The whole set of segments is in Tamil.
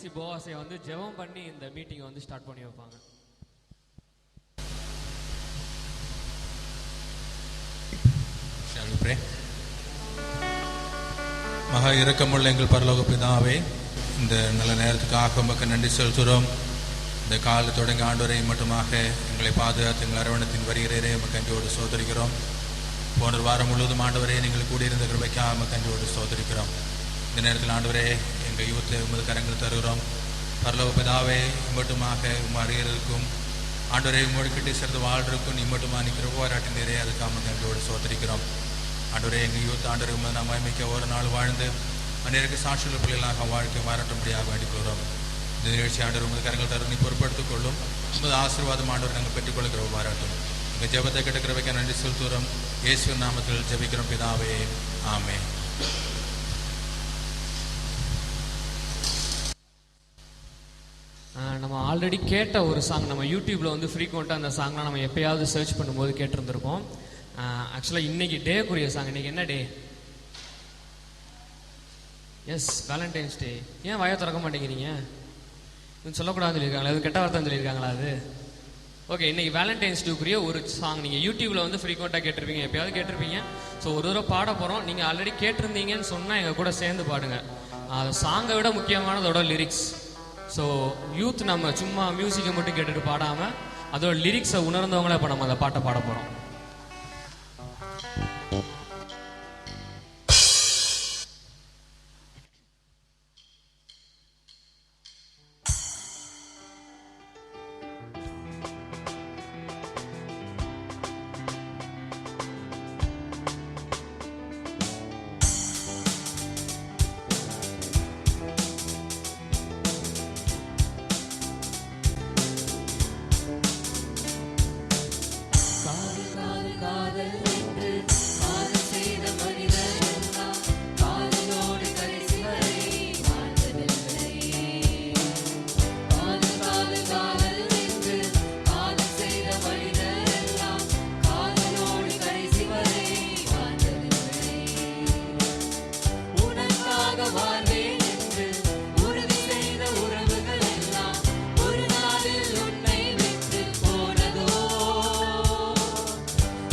கடைசி போவாசையை வந்து ஜெபம் பண்ணி இந்த மீட்டிங்கை வந்து ஸ்டார்ட் பண்ணி வைப்பாங்க. மகா இரக்கமுள்ள எங்கள் பரலோக பிதாவே, இந்த நல்ல நேரத்துக்காக உமக்கு நன்றி செலுத்துகிறோம். இந்த காலை தொடங்கி ஆண்டவரை மட்டுமாக எங்களை பாதுகாத்து எங்கள் அரவணத்தின் வருகிறே உமக்கு அன்றோடு சோதரிக்கிறோம். போன்ற வாரம் முழுவதும் ஆண்டவரே நீங்கள் கூடியிருந்த கிருபைக்காக உமக்கு அன்றோடு சோதரிக்கிறோம். இந்த நேரத்தில் ஆண்டவரே எங்கள் யூத்தை உமது கரங்கள் தருகிறோம். பரலோக பிதாவே, மட்டுமாக உம் அறியறதுக்கும் ஆண்டவரை உங்களோடு கிட்டே சேர்ந்து வாழ்றதுக்கும் நீ மட்டுமா நிற்கிற போராட்டம் நிறைய அதுக்காக உமக்கு அன்றோடு சோதரிக்கிறோம். ஆண்டவரே எங்கள் யூத் ஆண்டவரை நாம் மயமிக்க ஒரு நாள் வாழ்ந்து அநேருக்கு சாட்சியுள்ள பிள்ளைகளாக வாழ்க்கை மாறட்டும்படியாக வேண்டிக் கொள்கிறோம். இந்த நிகழ்ச்சி ஆண்டவர் உமது கரங்கள் தரும் நீ பொறுப்படுத்திக் கொள்ளும். உமது ஆசீர்வாதம் ஆண்டவர் நாங்கள் பெற்றுக்கொள்கிற பாராட்டும். எங்கள் ஜெபத்தை கேட்டுக்கிறவைக்க நன்றி செலுத்துகிறோம். இயேசுவின் நாமத்தில் ஜெபிக்கிறோம் பிதாவே, ஆமென். நம்ம ஆல்ரெடி கேட்ட ஒரு சாங் நம்ம யூடியூப்ல வந்து ஃப்ரீக்வெண்ட்டாக அந்த சாங்லாம் நம்ம எப்பயாவது சர்ச் பண்ணும்போது கேட்டிருந்திருப்போம். ஆக்சுவலாக இன்னைக்கு டேக்குரிய சாங். இன்னைக்கு என்ன டே? எஸ், வேலண்டைன்ஸ் டே. ஏன் வாயை திறக்க மாட்டேங்கிறீங்க? சொல்லக்கூடாதுன்னு சொல்லியிருக்காங்களா? அது கெட்ட வார்த்தை சொல்லியிருக்காங்களா? அது ஓகே. இன்னைக்கு வேலண்டைன்ஸ் டேக்குரிய ஒரு சாங் நீங்கள் யூடியூப்ல வந்து ஃப்ரீக்வெண்ட்டாக கேட்டிருப்பீங்க, எப்பயாவது கேட்டிருப்பீங்க. ஸோ ஒரு தடவை பாட போகிறோம். நீங்கள் ஆல்ரெடி கேட்டிருந்தீங்கன்னு சொன்னால் எங்கள் கூட சேர்ந்து பாடுங்க. அது சாங்கை விட முக்கியமானதோட லிரிக்ஸ். ஸோ யூத் நம்ம சும்மா மியூசிக்கை மட்டும் கேட்டுட்டு பாடாமல் அதோட லிரிக்ஸை உணர்ந்தவங்களே இப்போ நம்ம அந்த பாட்டை பாட போகிறோம்.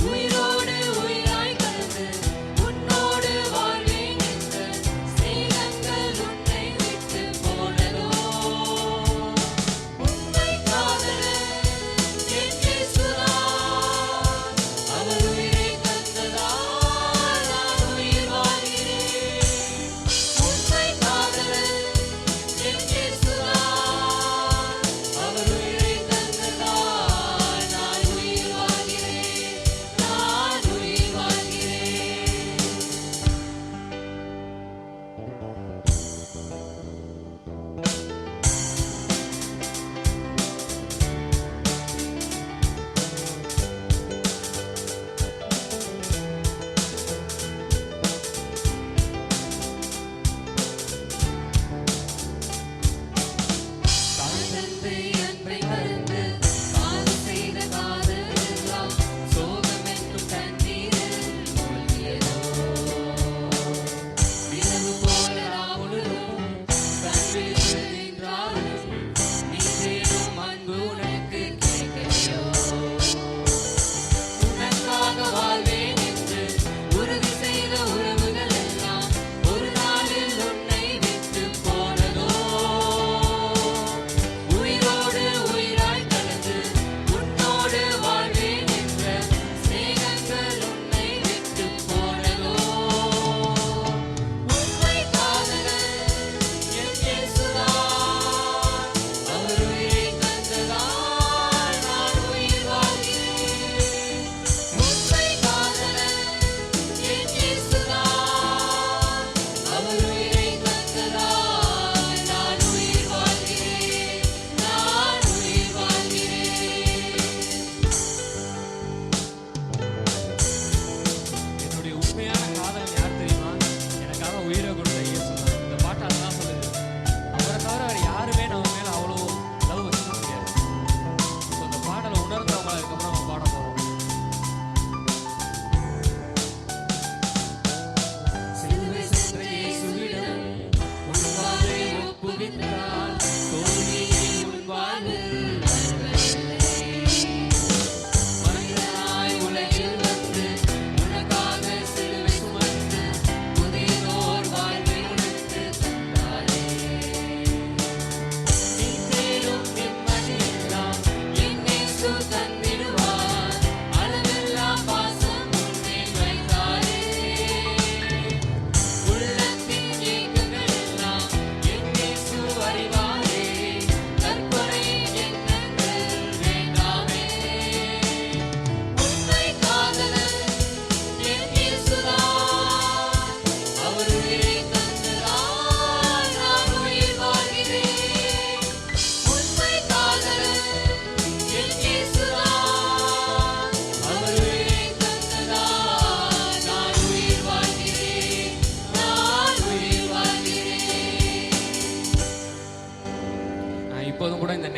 உயிரோடு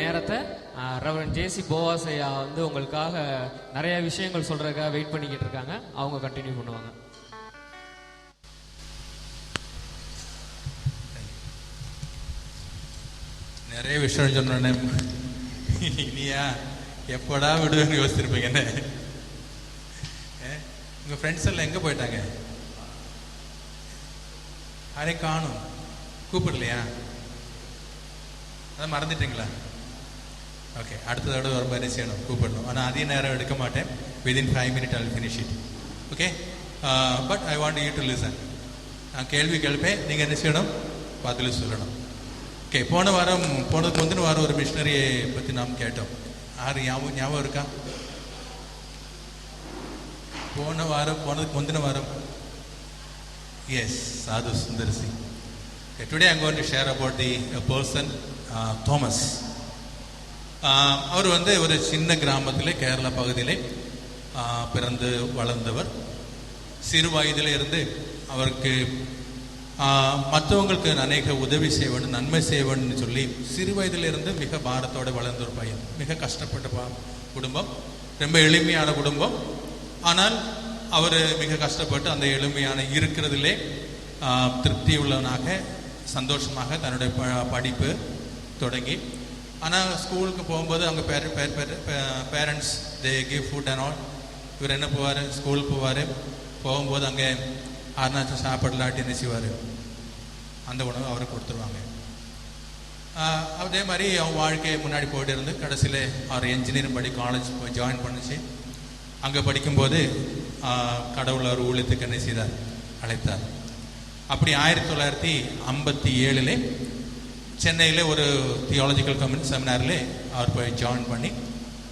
நேரத்தை ரெவரண்ட் ஜேசி போவாஸ் ஐயா வந்து உங்களுக்காக நிறைய விஷயங்கள் சொல்றதுக்காக வெயிட் பண்ணிக்கிட்டு இருக்காங்க. அவங்க கண்டினியூ பண்ணுவாங்க. நிறைய விஷயம் சொன்னோன்னே இனியா எப்படா விடுவேன்னு யோசிச்சிருப்பீங்க. என்ன உங்கள் ஃப்ரெண்ட்ஸ் எல்லாம் எங்கே போயிட்டாங்க? யாரையும் காணும், கூப்பிடலையா? அதை மறந்துட்டீங்களா? ஓகே, அடுத்த தடவை வரும்போது என்ன செய்யணும்? கூப்பிடணும். ஆனால் அதிக நேரம் எடுக்க மாட்டேன். Within 5 minutes I will finish it. Okay, but I want you to listen. நான் கேள்வி கேள்ப்பேன், நீங்கள் என்ன செய்யணும்? பதில் சொல்லணும். ஓகே, போனதுக்கு முந்தின வாரம் ஒரு மிஷினரியை பற்றி நாம் கேட்டோம். யார் ஞாபகம் இருக்கா? போனதுக்கு முந்தின வாரம் yes, Sadhu Sundar Singh. Today I'm going to share about the person Thomas. அவர் வந்து ஒரு சின்ன கிராமத்திலே, கேரளா பகுதியிலே பிறந்து வளர்ந்தவர். சிறு வயதில் இருந்து அவருக்கு மற்றவங்களுக்கு அநேக உதவி செய்ய வேண்டும், நன்மை செய்ய வேண்டும்னு சொல்லி சிறு வயதிலிருந்து மிக பாரத்தோடு வளர்ந்த ஒரு பையன். மிக கஷ்டப்பட்ட குடும்பம், ரொம்ப எளிமையான குடும்பம். ஆனால் அவர் மிக கஷ்டப்பட்டு அந்த எளிமையான இருக்கிறதிலே திருப்தி உள்ளவனாக, சந்தோஷமாக தன்னுடைய படிப்பு தொடங்கி, ஆனால் ஸ்கூலுக்கு போகும்போது அவங்க parents they give food and all. இவர் என்ன போவார், ஸ்கூலுக்கு போகும்போது அங்கே அருணாச்சல் சாப்பாடுலாட்டி என்ன செய்வார், அந்த உணவு அவருக்கு கொடுத்துருவாங்க. அதே மாதிரி அவன் வாழ்க்கையை முன்னாடி போய்ட்டு இருந்து கடைசியில் அவர் இன்ஜினியரிங் காலேஜ் போய் ஜாயின் பண்ணிச்சு. அங்கே படிக்கும்போது கடவுள் அவர் ஊழியத்துக்கு என்ன செய்தார், அழைத்தார். அப்படி 1957 சென்னையில் ஒரு தியாலஜிக்கல் செமினாரில் அவர் போய் ஜாயின் பண்ணி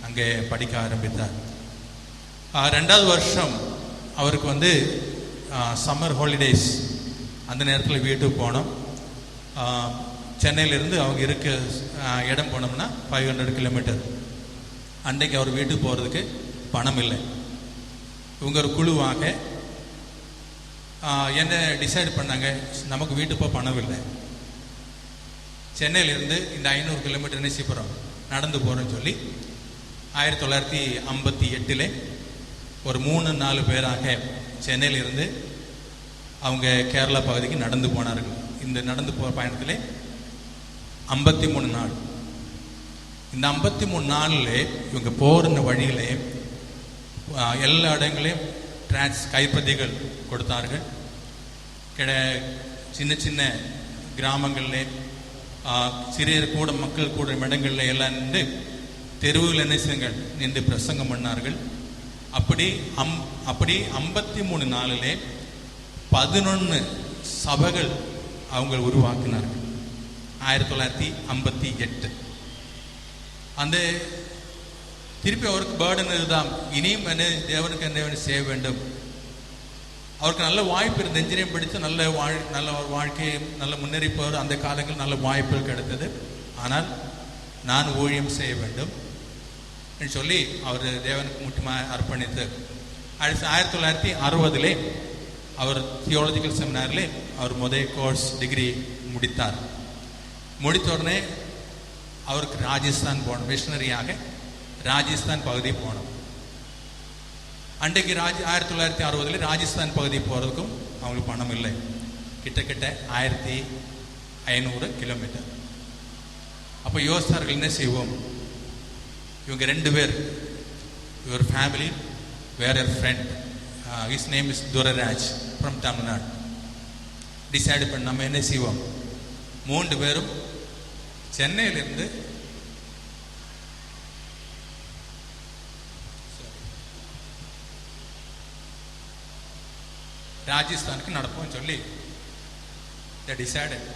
அங்கே படிக்க ஆரம்பித்தார். 2வது வருஷம் அவருக்கு வந்து சம்மர் ஹாலிடேஸ், அந்த நேரத்தில் வீட்டுக்கு போனோம். சென்னையிலேருந்து அவங்க இருக்க இடம் போனோம்னா 500 கிலோமீட்டர். அன்றைக்கு அவர் வீட்டுக்கு போகிறதுக்கு பணம் இல்லை. இவங்க ஒரு குழுவாக என்ன டிசைட் பண்ணாங்க, நமக்கு வீட்டுக்கு போக பணம் இல்லை, சென்னையிலேருந்து இந்த 500 கிலோமீட்டர் என்ன செய்ய போகிறோம், நடந்து போகிறோன்னு சொல்லி 1958 ஒரு 3-4 பேராக சென்னையிலிருந்து அவங்க கேரளா பகுதிக்கு நடந்து போனார்கள். இந்த நடந்து போகிற பயணத்தில் 53 நாள். இந்த 53 நாளில் இவங்க போகிற வழியிலே எல்லா இடங்களையும் கைப்பதிகள் கொடுத்தார்கள். சின்ன சின்ன கிராமங்களில், சிறிய கூட மக்கள் கூட இடங்களில் எல்லாம் நின்று தெருவில் என்ன செய்யுங்கள் நின்று பிரசங்கம் பண்ணார்கள். அப்படி 53 நாளிலே 11 சபைகள் அவங்க உருவாக்கினார்கள். 1958 அந்த திருப்பி அவருக்கு பேர்டன் இதுதான், இனியும் என்ன தேவனுக்கு என்ன செய்ய வேண்டும். அவருக்கு நல்ல வாய்ப்பு இருந்தது, இன்ஜினியரிங் படித்து நல்ல ஒரு வாழ்க்கையை நல்ல முன்னேறி போகிற அந்த காலங்கள் நல்ல வாய்ப்புகள் கிடைத்தது. ஆனால் நான் ஊழியம் செய்ய வேண்டும் என்று சொல்லி அவர் தேவனுக்கு முக்கியமாக அர்ப்பணித்து 1960 அவர் தியாலஜிக்கல் செமினாரில் அவர் முதல் கோர்ஸ் டிகிரி முடித்தார். முடித்த உடனே அவருக்கு ராஜஸ்தான் போனோம், மிஷனரியாக ராஜஸ்தான் பகுதி போனோம். அன்றைக்கு 1960 ராஜஸ்தான் பகுதி போகிறதுக்கும் அவங்களுக்கு பணம் இல்லை. கிட்டத்தட்ட 1500 கிலோமீட்டர். அப்போ யோசித்தார்கள், என்ன செய்வோம். இவங்க 2 பேர், யுவர் ஃபேமிலி வேற friend, his name is Durairaj from Tamil Nadu. Decide பண்ண நம்ம என்ன செய்வோம், 3 பேரும் சென்னையிலிருந்து ராஜஸ்தானுக்கு நடப்போம் சொல்லி டிசைடட்.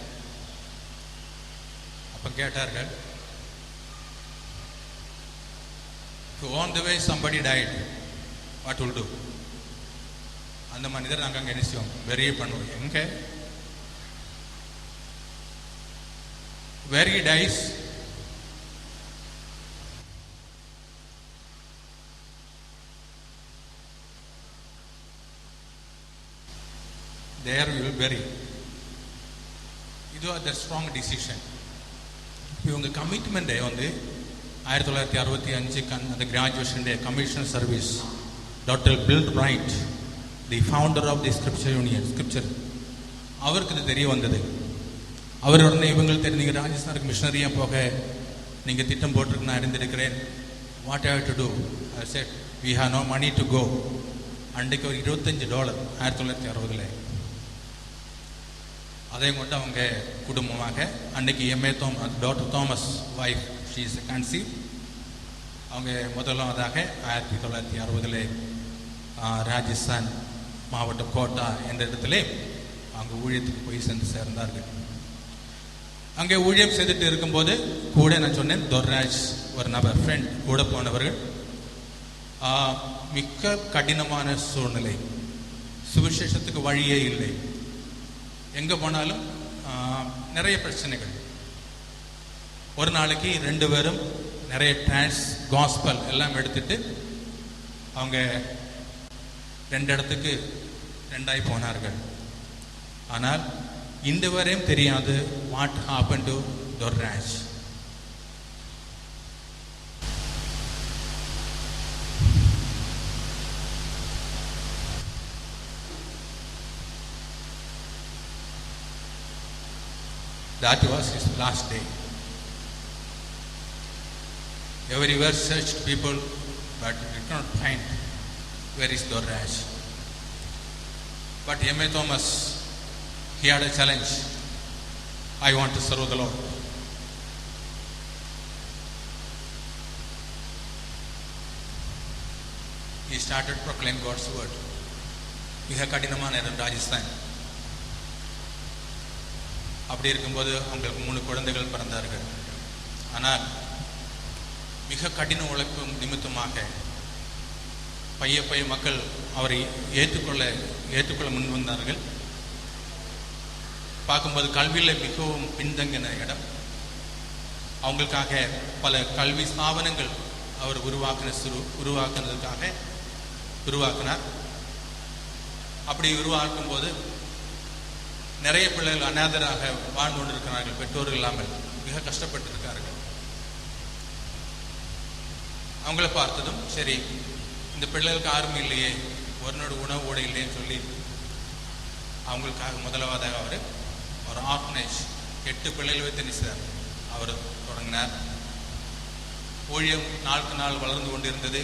அப்ப கேட்டார்கள், on the way somebody died, what will do? அந்த மனிதர் நாங்கள் அங்கே நிச்சயம் வெறிய பண்ணுவோம். எங்க where he dies, there we will bury. இது the strong decision. இவங்க கமிட்மெண்ட்டை வந்து 1965 அந்த graduation day commission service doctor Bill right, the founder of the Scripture Union Scripture, அவருக்கு இது தெரிய வந்தது. அவர் உடனே இவங்களுக்கு தெரியும், நீங்கள் ராஜஸ்தானுக்கு மிஷனரியாக போக நீங்கள் திட்டம் போட்டிருக்கு, நான் அறிந்திருக்கிறேன். What have to do? I said we have no money to go. அன்றைக்கு ஒரு $25 1960. அதையும் கொண்டு அவங்க குடும்பமாக அன்றைக்கு MA doctor Thomas wife, she is conceive. அவங்க முதலாவதாக 1960 ராஜஸ்தான் மாவட்டம் கோட்டா என்ற இடத்துல அவங்க ஊழியத்துக்கு போய் சென்று சேர்ந்தார்கள். அங்கே ஊழியம் செய்துட்டு இருக்கும்போது கூட நான் சொன்னேன், தொர்ராஜ் ஒரு நபர் ஃப்ரெண்ட் கூட போனவர்கள். மிக்க கடினமான சூழ்நிலை, சுவிசேஷத்துக்கு வழியே இல்லை, எங்கே போனாலும் நிறைய பிரச்சனைகள். ஒரு நாளைக்கு 2 பேரும் நிறைய டிரான்ஸ் காஸ்பல் எல்லாம் எடுத்துட்டு அவங்க 2 இடத்துக்கு 2ஆய் போனார்கள். ஆனால் இந்த வரையும் தெரியாது வாட் ஹேப்பன் டு தொர்ராஜ். That was his last day. Everywhere searched people, but did not find where is Dorraj. But M.A. Thomas, he had a challenge. I want to serve the Lord. He started proclaiming God's word. மிக கடினமான இடம் ராஜஸ்தான். அப்படி இருக்கும்போது அவங்களுக்கு 3 குழந்தைகள் பிறந்தார்கள். ஆனால் மிக கடின உழைப்பும் நிமித்தமாக பைய மக்கள் அவரை ஏற்றுக்கொள்ள முன் வந்தார்கள். பார்க்கும்போது கல்வியில் மிகவும் பின்தங்கின இடம். அவங்களுக்காக பல கல்வி ஸ்தாபனங்கள் அவர் உருவாக்கினார். அப்படி உருவாக்கும் போது நிறைய பிள்ளைகள் அநாதராக வாழ்ந்து கொண்டிருக்கிறார்கள், பெற்றோர்கள் இல்லாமல் மிக கஷ்டப்பட்டிருக்கார்கள். அவங்கள பார்த்ததும் சரி, இந்த பிள்ளைகளுக்கு யாரும் இல்லையே, ஒருனோட உணவு கூட இல்லைன்னு சொல்லி அவங்களுக்காக முதலாவதாக அவர் ஒரு ஆர்ஃபனேஜ் 8 பிள்ளைகள் வைத்து அவர் தொடங்கினார். ஊழியம் நாளுக்கு நாள் வளர்ந்து கொண்டிருந்தது.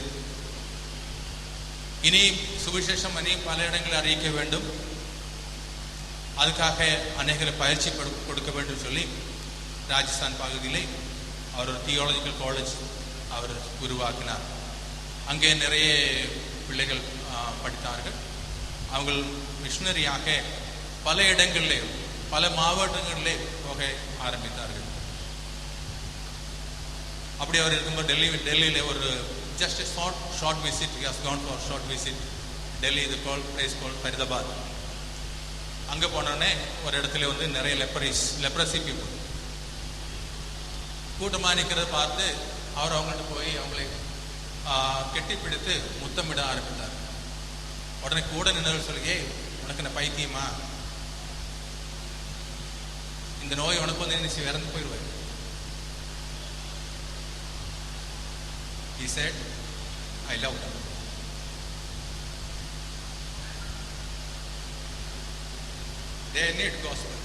இனி சுவிசேஷம் பல இடங்களில் அறிவிக்க வேண்டும், அதுக்காக அநேகரை பயிற்சி கொடுக்க வேண்டும் சொல்லி ராஜஸ்தான் பகுதியிலே அவர் ஒரு தியாலஜிக்கல் காலேஜ் அவர் உருவாக்கினார். அங்கே நிறைய பிள்ளைகள் படித்தார்கள். அவங்க மிஷனரியாக பல இடங்களிலே பல மாவட்டங்களிலே போக ஆரம்பித்தார்கள். அப்படி அவர் இருக்கும்போது டெல்லியில ஒரு just short visit, he has gone for short visit. Delhi இது place called ஃபரிதாபாத். அங்கே போனோடனே ஒரு இடத்துல நிறைய லெப்ரசி பீப்புள் கூட்டமாக நிற்கிறத பார்த்து அவர் அவங்கள்ட்ட போய் அவங்களை கெட்டிப்பிடித்து முத்தமிட ஆரம்பித்தார். உடனே கூட நின்றவர் சொல்லி, உனக்கு என்ன பைத்தியமா, இந்த நோய் உனக்கு நீ இறந்து போயிடுவார். He said, I love them. They need gospel.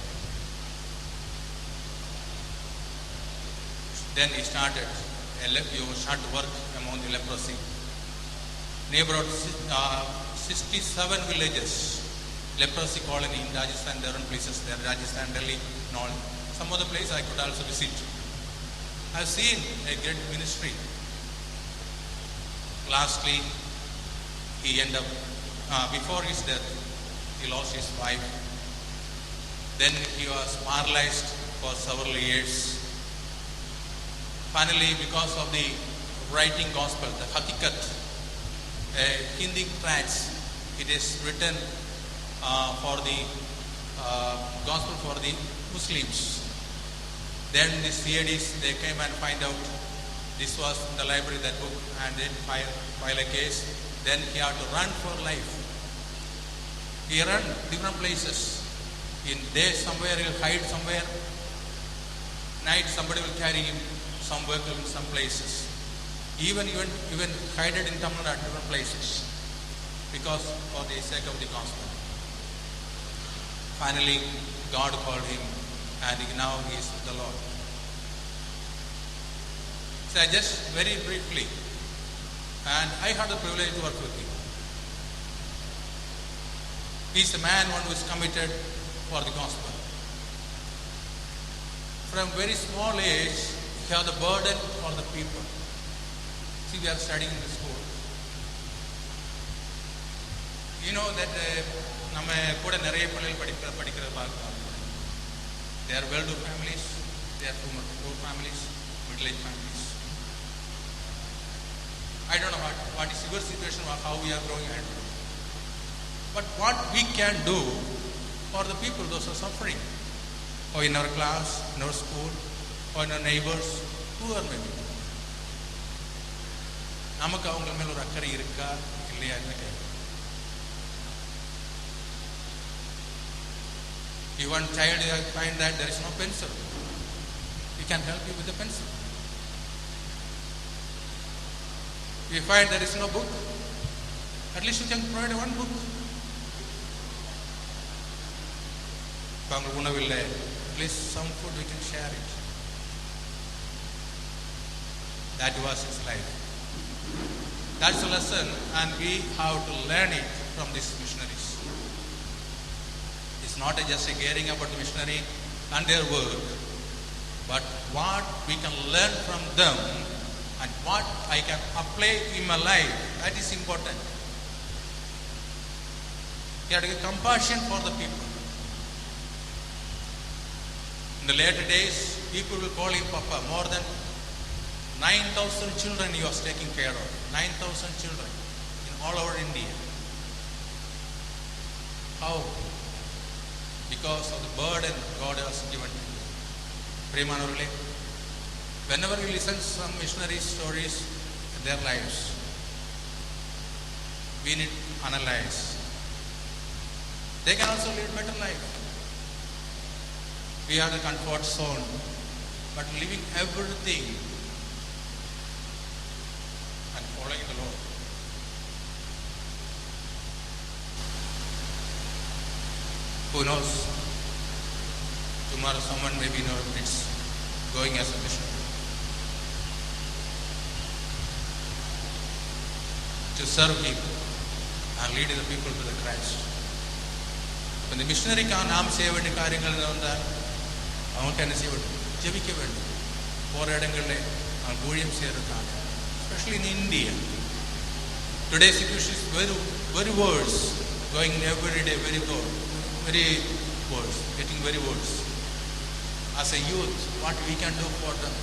Then he started to work among the leprosy. Neighborhood 67 villages, leprosy colony in Rajasthan. There are places there, Rajasthan, Delhi, and all. Some other place I could also visit. I have seen a great ministry. Lastly, he ended up, before his death, he lost his wife. Then he was paralyzed for several years. Finally, because of the writing gospel, the Hakikat, Hindi tracts, it is written for the gospel for the Muslims. Then the CIDs, they came and find out this was in the library, that book, and then file a case. Then he had to run for life. He ran different places. In day somewhere he will hide somewhere. Night somebody will carry him some vehicle in some places. even hide it in Tamil Nadu, different places, because for the sake of the gospel. Finally, God called him, and now he is with the Lord. So just very briefly, and I had the privilege to work with him. He is a man, one who is committed for the gospel. From very small age, he had the burden for the people. See, we are studying in the school. You know that நம்ம கூட நிறைய பிள்ளைகள் படிக்கிறது பார்க்கலாம். They are well-to families, they are poor families, middle-aged families. I don't know what is your situation or how we are growing, I don't know. But what we can do for the people, those who are suffering, or in our class, in our school, or in our neighbors, whoever may be. நமக்கு அவங்க மேல ஒரு அக்கறை இருக்கா இல்லையா என்ன கேட்க. If one child find that there is no pencil, we can help you with the pencil. If you find there is no book, at least you can provide one book. If you உணவில்லை, at least some food we can share it. That was his life. That's a lesson, and we have to learn it from these missionaries. It's not just a caring about the missionary and their work, but what we can learn from them and what I can apply in my life, that is important. You have to get compassion for the people. In the later days, people will call him Papa. More than 9,000 children he was taking care of. 9,000 children in all over India. How? Because of the burden God has given to him. Priyamanavர்களே, whenever we listen to some missionary stories in their lives, we need to analyze. They can also lead better life. We are the comfort zone, but living everything and following the Lord. Who knows? Tomorrow someone may be it's going as a missionary to serve him and lead the people to the Christ. When the missionary நாம் செய்ய வேண்டிய காரியங்கள் வந்தால் அவங்களுக்கு என்ன செய்ய வேண்டும்? ஜெபிக்க வேண்டும். போற இடங்களில் அவங்க ஊழியம் செய்யறதுக்காக, especially in India. Today's situation is very worse, going every day very worse, getting very worse. As a youth, what we can do for them?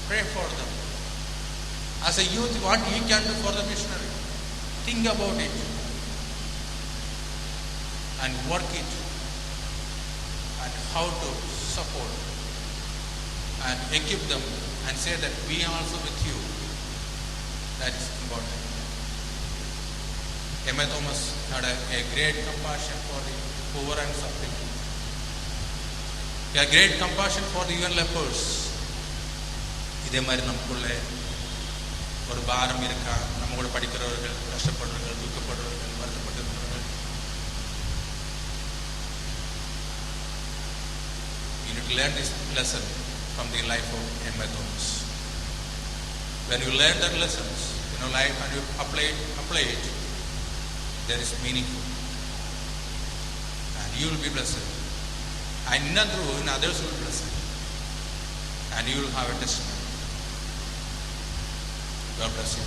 Pray for them. As a youth, what we can do for the missionary? Think about it and work it, and how to support and equip them and say that we are also with you. That is important. M.A. Thomas had a great compassion for the poor and suffering. He had great compassion for the even lepers. இதே மாதிரி நமக்குள்ள ஒரு பாரம் இருக்கா? நம்ம கூட படிக்கிறவர்கள், கஷ்டப்படுறவர்கள், துக்கப்படுறவர்கள், வருத்தப்பட்டிருக்கிறவர்கள். You need to learn this lesson from the life of M.A. Thomas. When you learn that lessons in your life and you apply it, there is meaningful, and you will be blessed, and in others will be blessed, and you will have a testimony. God bless you.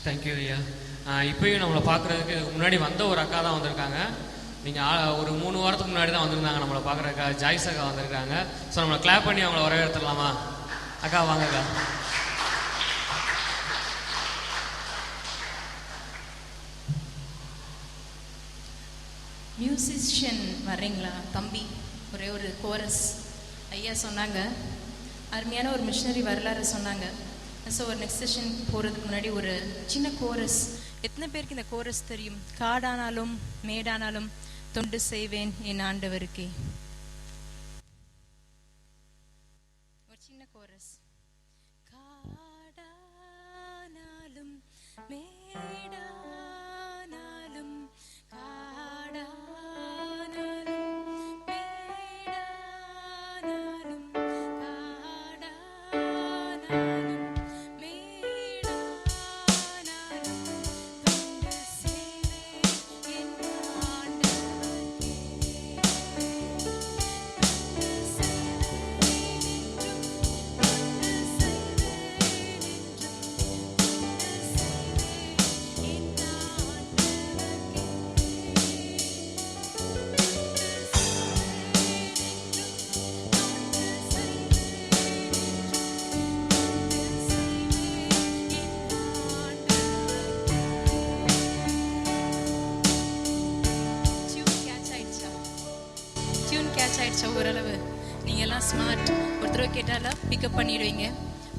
Thank you ஐயா. இப்போயும் நம்மளை பார்க்குறதுக்கு இதுக்கு முன்னாடி வந்த ஒரு அக்கா தான் வந்திருக்காங்க. நீங்கள் ஒரு 3 வாரத்துக்கு முன்னாடி தான் வந்திருந்தாங்க நம்மளை பார்க்குறக்கா. ஜாய்ஸ் அக்கா வந்திருக்காங்க. ஸோ நம்மளை கிளாப் பண்ணி அவங்கள வரவேற்றுலாமா? அக்கா வாங்க அக்கா. மியூசிஷியன் வர்றீங்களா தம்பி? ஒரே ஒரு கோரஸ் ஐயா சொன்னாங்க, அருமையான ஒரு மிஷினரி வரலாறு சொன்னாங்க. ஸோ ஒரு நெக்ஸ்ட் செஷன் போகிறதுக்கு முன்னாடி ஒரு சின்ன கோரஸ். எத்தனை பேருக்கு இந்த கோரஸ் தெரியும்? காடானாலும் மேடானாலும் தொண்டு செய்வேன் என் ஆண்டவருக்கே. கோரஸ். காடானாலும் மேடானாலும் காடானாலும் மேடானாலும் காடானாலும் மேடானாலும் தொண்டு செய்வேன் என் ஆண்டவர்க்கே. ஓரளவு நீங்க எல்லாம் ஸ்மார்ட். ஒருத்தர் கேட்டால பிக்கப் பண்ணிடுவீங்க.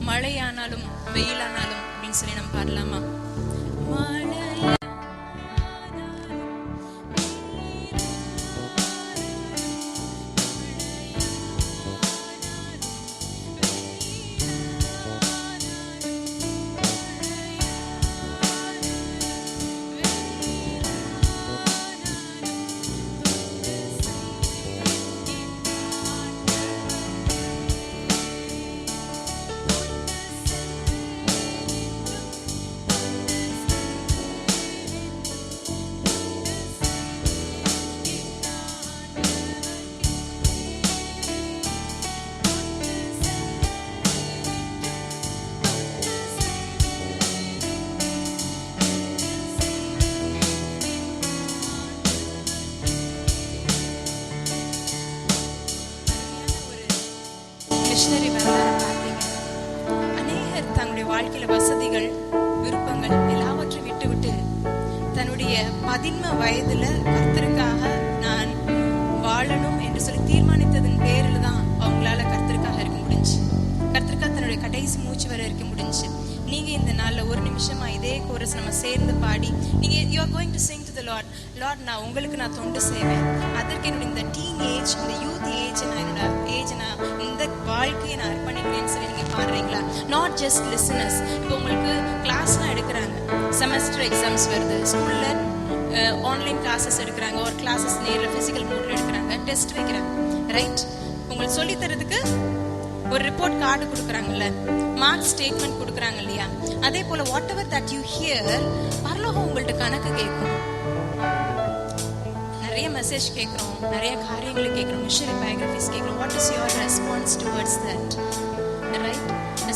மழை ஆனாலும் வெயில் ஆனாலும் அப்படின்னு சொல்லி நம்ம பாடலாமா? மிஷனரி வரலாறு பார்த்தீங்க. அநேகர் தன்னுடைய வாழ்க்கையில வசதிகள், விருப்பங்கள் எல்லாவற்றையும் விட்டு தன்னுடைய 11 வயதுல கர்த்தருக்காக நான் வாழணும் என்று சொல்லி தீர்மானித்ததன் பேரில் தான் அவங்களால கர்த்தருக்காக இருக்க முடிஞ்சு. கர்த்தருக்காக தன்னுடைய கடைசி மூச்சு வரை இருக்க முடிஞ்சு. நீங்க இந்த நாள்ல ஒரு நிமிஷமா இதே கோரஸ் நம்ம சேர்ந்து பாடி நீங்க you are going to sing to the Lord. Lord, நான் உங்களுக்கு நான் தொண்டு செய்வேன். அதற்கு என்னுடைய இந்த டீன் ஏஜ், இந்த யூத் ஏஜ், என்னோட ஏஜ், நான் இந்த வாழ்க்கையை நான் அர்ப்பணிக்கிறேன்னு சொல்லி நீங்க பாடுறீங்களா? Not just listeners. இப்போ உங்களுக்கு கிளாஸ்லாம் எடுக்கிறாங்க, செமஸ்டர் எக்ஸாம்ஸ் வருது, ஸ்கூல்ல ஆன்லைன் கிளாஸஸ் எடுக்கிறாங்க, ஒரு கிளாஸஸ் நேரில் ஃபிசிக்கல் மோட்ல எடுக்கிறாங்க, டெஸ்ட் வைக்கிறாங்க, ரைட்? உங்களுக்கு சொல்லி தரதுக்கு ஒரு ரிப்போர்ட் கார்டு கொடுக்குறாங்கல்ல, மார்க் ஸ்டேட்மெண்ட் கொடுக்குறாங்க இல்லையா? அதே போல what ever that you here, பரலோகம் உங்கள்ட்ட கணக்கு கேட்கும். நிறைய மெசேஜ் கேட்குறோம், நிறைய காரியங்களை கேட்குறோம், மிஷனரி பயோகிராஃபிஸ் கேட்குறோம். What is your response towards that, right?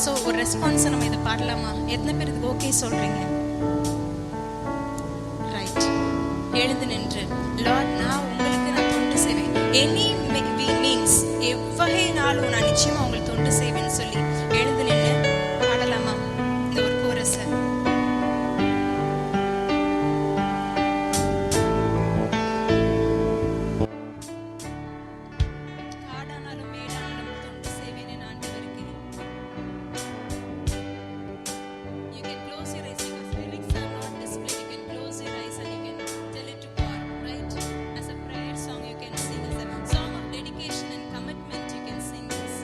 So ஒரு ரெஸ்பான்ஸை நம்ம இதை பாடலாமா? எத்தனை பேர் இதுக்கு ஓகே சொல்றீங்க? ரைட், எழுந்து நின்று லார்ட், நான் உங்களுக்கு நான் தொண்டு செய்வேன். எனி மீன்ஸ் எவ்வகையினாலும் நான் நிச்சயமா உங்களுக்கு தொண்டு செய்வேன்னு சொல்லி எழுந்து நின்று பாடலாமா இந்த ஒரு கோரஸை? காடானாலும் மேடானாலும் தொண்டு செய்வேன் என் ஆண்டவருக்கு. You can close your eyes because lyrics are not displayed. You can close your eyes and you can tell it to God, right? As a prayer song you can sing, as a song of dedication and commitment you can sing this.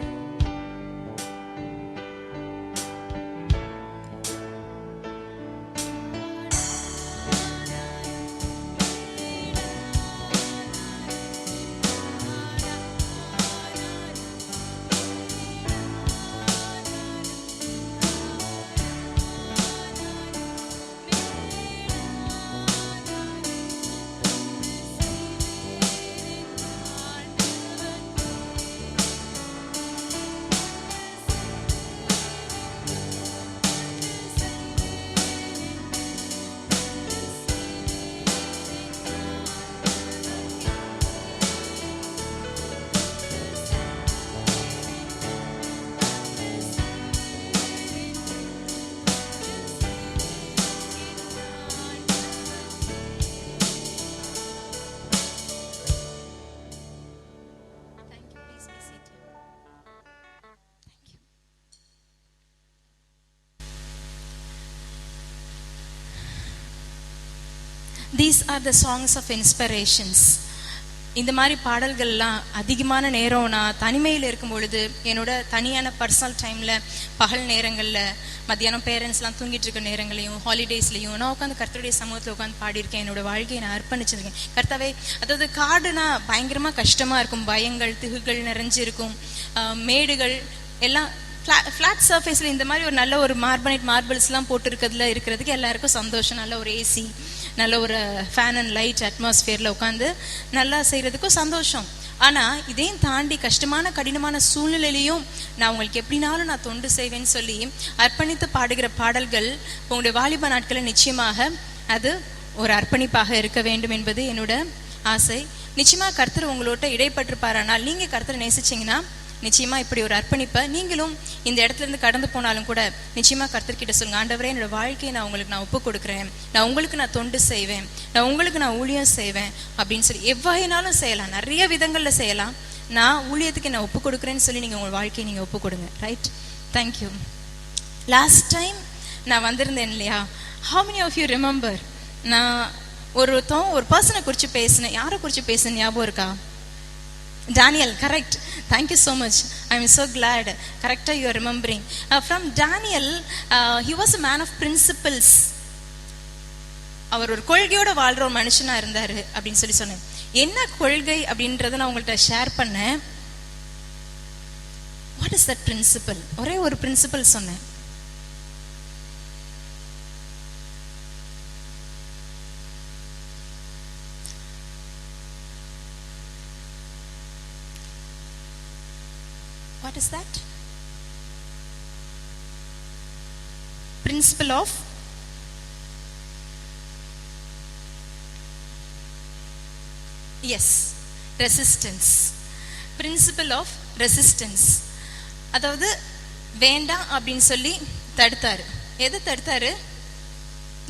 Thank you. Please be seated. Thank you. These are the songs of inspirations. இந்த மாதிரி பாடல்கள்லாம் அதிகமான நேரம் நான் தனிமையில் இருக்கும் பொழுது, என்னோட தனியான பர்சனல் டைமில், பகல் நேரங்களில், மத்தியானம் பேரண்ட்ஸ்லாம் தூங்கிட்டு இருக்க நேரங்களையும், ஹாலிடேஸ்லையும் நான் உட்காந்து கர்த்தருடைய சமூகத்தில் உட்காந்து பாடியிருக்கேன். என்னோட வாழ்க்கையை நான் அர்ப்பணிச்சிருக்கேன். கர்த்தாவே, அதாவது காடுனா பயங்கரமாக கஷ்டமாக இருக்கும், பயங்கள் திகுகள் நிறைஞ்சிருக்கும், மேடுகள் எல்லாம் ஃப்ளாட் சர்ஃபேஸில் இந்த மாதிரி ஒரு நல்ல ஒரு மார்பிள்ஸ்லாம் போட்டு இருக்கிறதுக்கு எல்லாருக்கும் சந்தோஷம். நல்ல ஒரு ஏசி, நல்ல ஒரு ஃபேன் அண்ட் லைட் அட்மாஸ்பியரில் உட்காந்து நல்லா செய்கிறதுக்கும் சந்தோஷம். ஆனால் இதையும் தாண்டி கஷ்டமான கடினமான சூழ்நிலையிலையும் நான் உங்களுக்கு எப்படினாலும் நான் தொண்டு செய்வேன்னு சொல்லி அர்ப்பணித்து பாடுகிற பாடல்கள் உங்களுடைய வாலிப நாட்களில் நிச்சயமாக அது ஒரு அர்ப்பணிப்பாக இருக்க வேண்டும் என்பது என்னோட ஆசை. நிச்சயமாக கர்த்தர் உங்களோட இடைப்பட்டிருப்பாரானால், நீங்கள் கர்த்தரை நேசிச்சிங்கன்னா நிச்சயமா இப்படி ஒரு அர்ப்பணிப்பை நீங்களும் இந்த இடத்துல இருந்து கடந்து போனாலும் கூட நிச்சயமா கர்த்தர்கிட்ட சொல்லுங்க, ஆண்டவரே என்னோட வாழ்க்கையை நான் ஒப்பு கொடுக்குறேன், நான் உங்களுக்கு நான் தொண்டு செய்வேன், நான் உங்களுக்கு நான் ஊழியம் செய்வேன் அப்படின்னு சொல்லி எவ்வகையினாலும் செய்யலாம், நிறைய விதங்கள்ல செய்யலாம். நான் ஊழியத்துக்கு நான் ஒப்பு கொடுக்குறேன்னு சொல்லி நீங்க உங்க வாழ்க்கையை நீங்க ஒப்பு கொடுங்க. ரைட்? தேங்க்யூ. லாஸ்ட் டைம் நான் வந்திருந்தேன் இல்லையா, how many of you remember நான் ஒரு பர்சனை குறித்து பேசினேன். யாரை குறித்து பேசினேன் ஞாபகம் இருக்கா? Daniel, correct. Thank you so much. I am so glad. Correct, you are remembering. From Daniel, he was a man of principles. அவர் ஒரு கொள்கையோட வாழ்ற ஒரு மனுஷனா இருந்தாரு அப்படின்னு சொல்லி சொன்னேன். என்ன கொள்கை அப்படின்றத நான் உங்கள்கிட்ட ஷேர் பண்ணேன். What is that principle? ஒரே ஒரு பிரின்சிபல் சொன்னேன். What is that? Principle of resistance. Principle of resistance. அதாவது வேண்டாம் அப்படின்னு சொல்லி தடுத்தாரு. எதை தடுத்தாரு?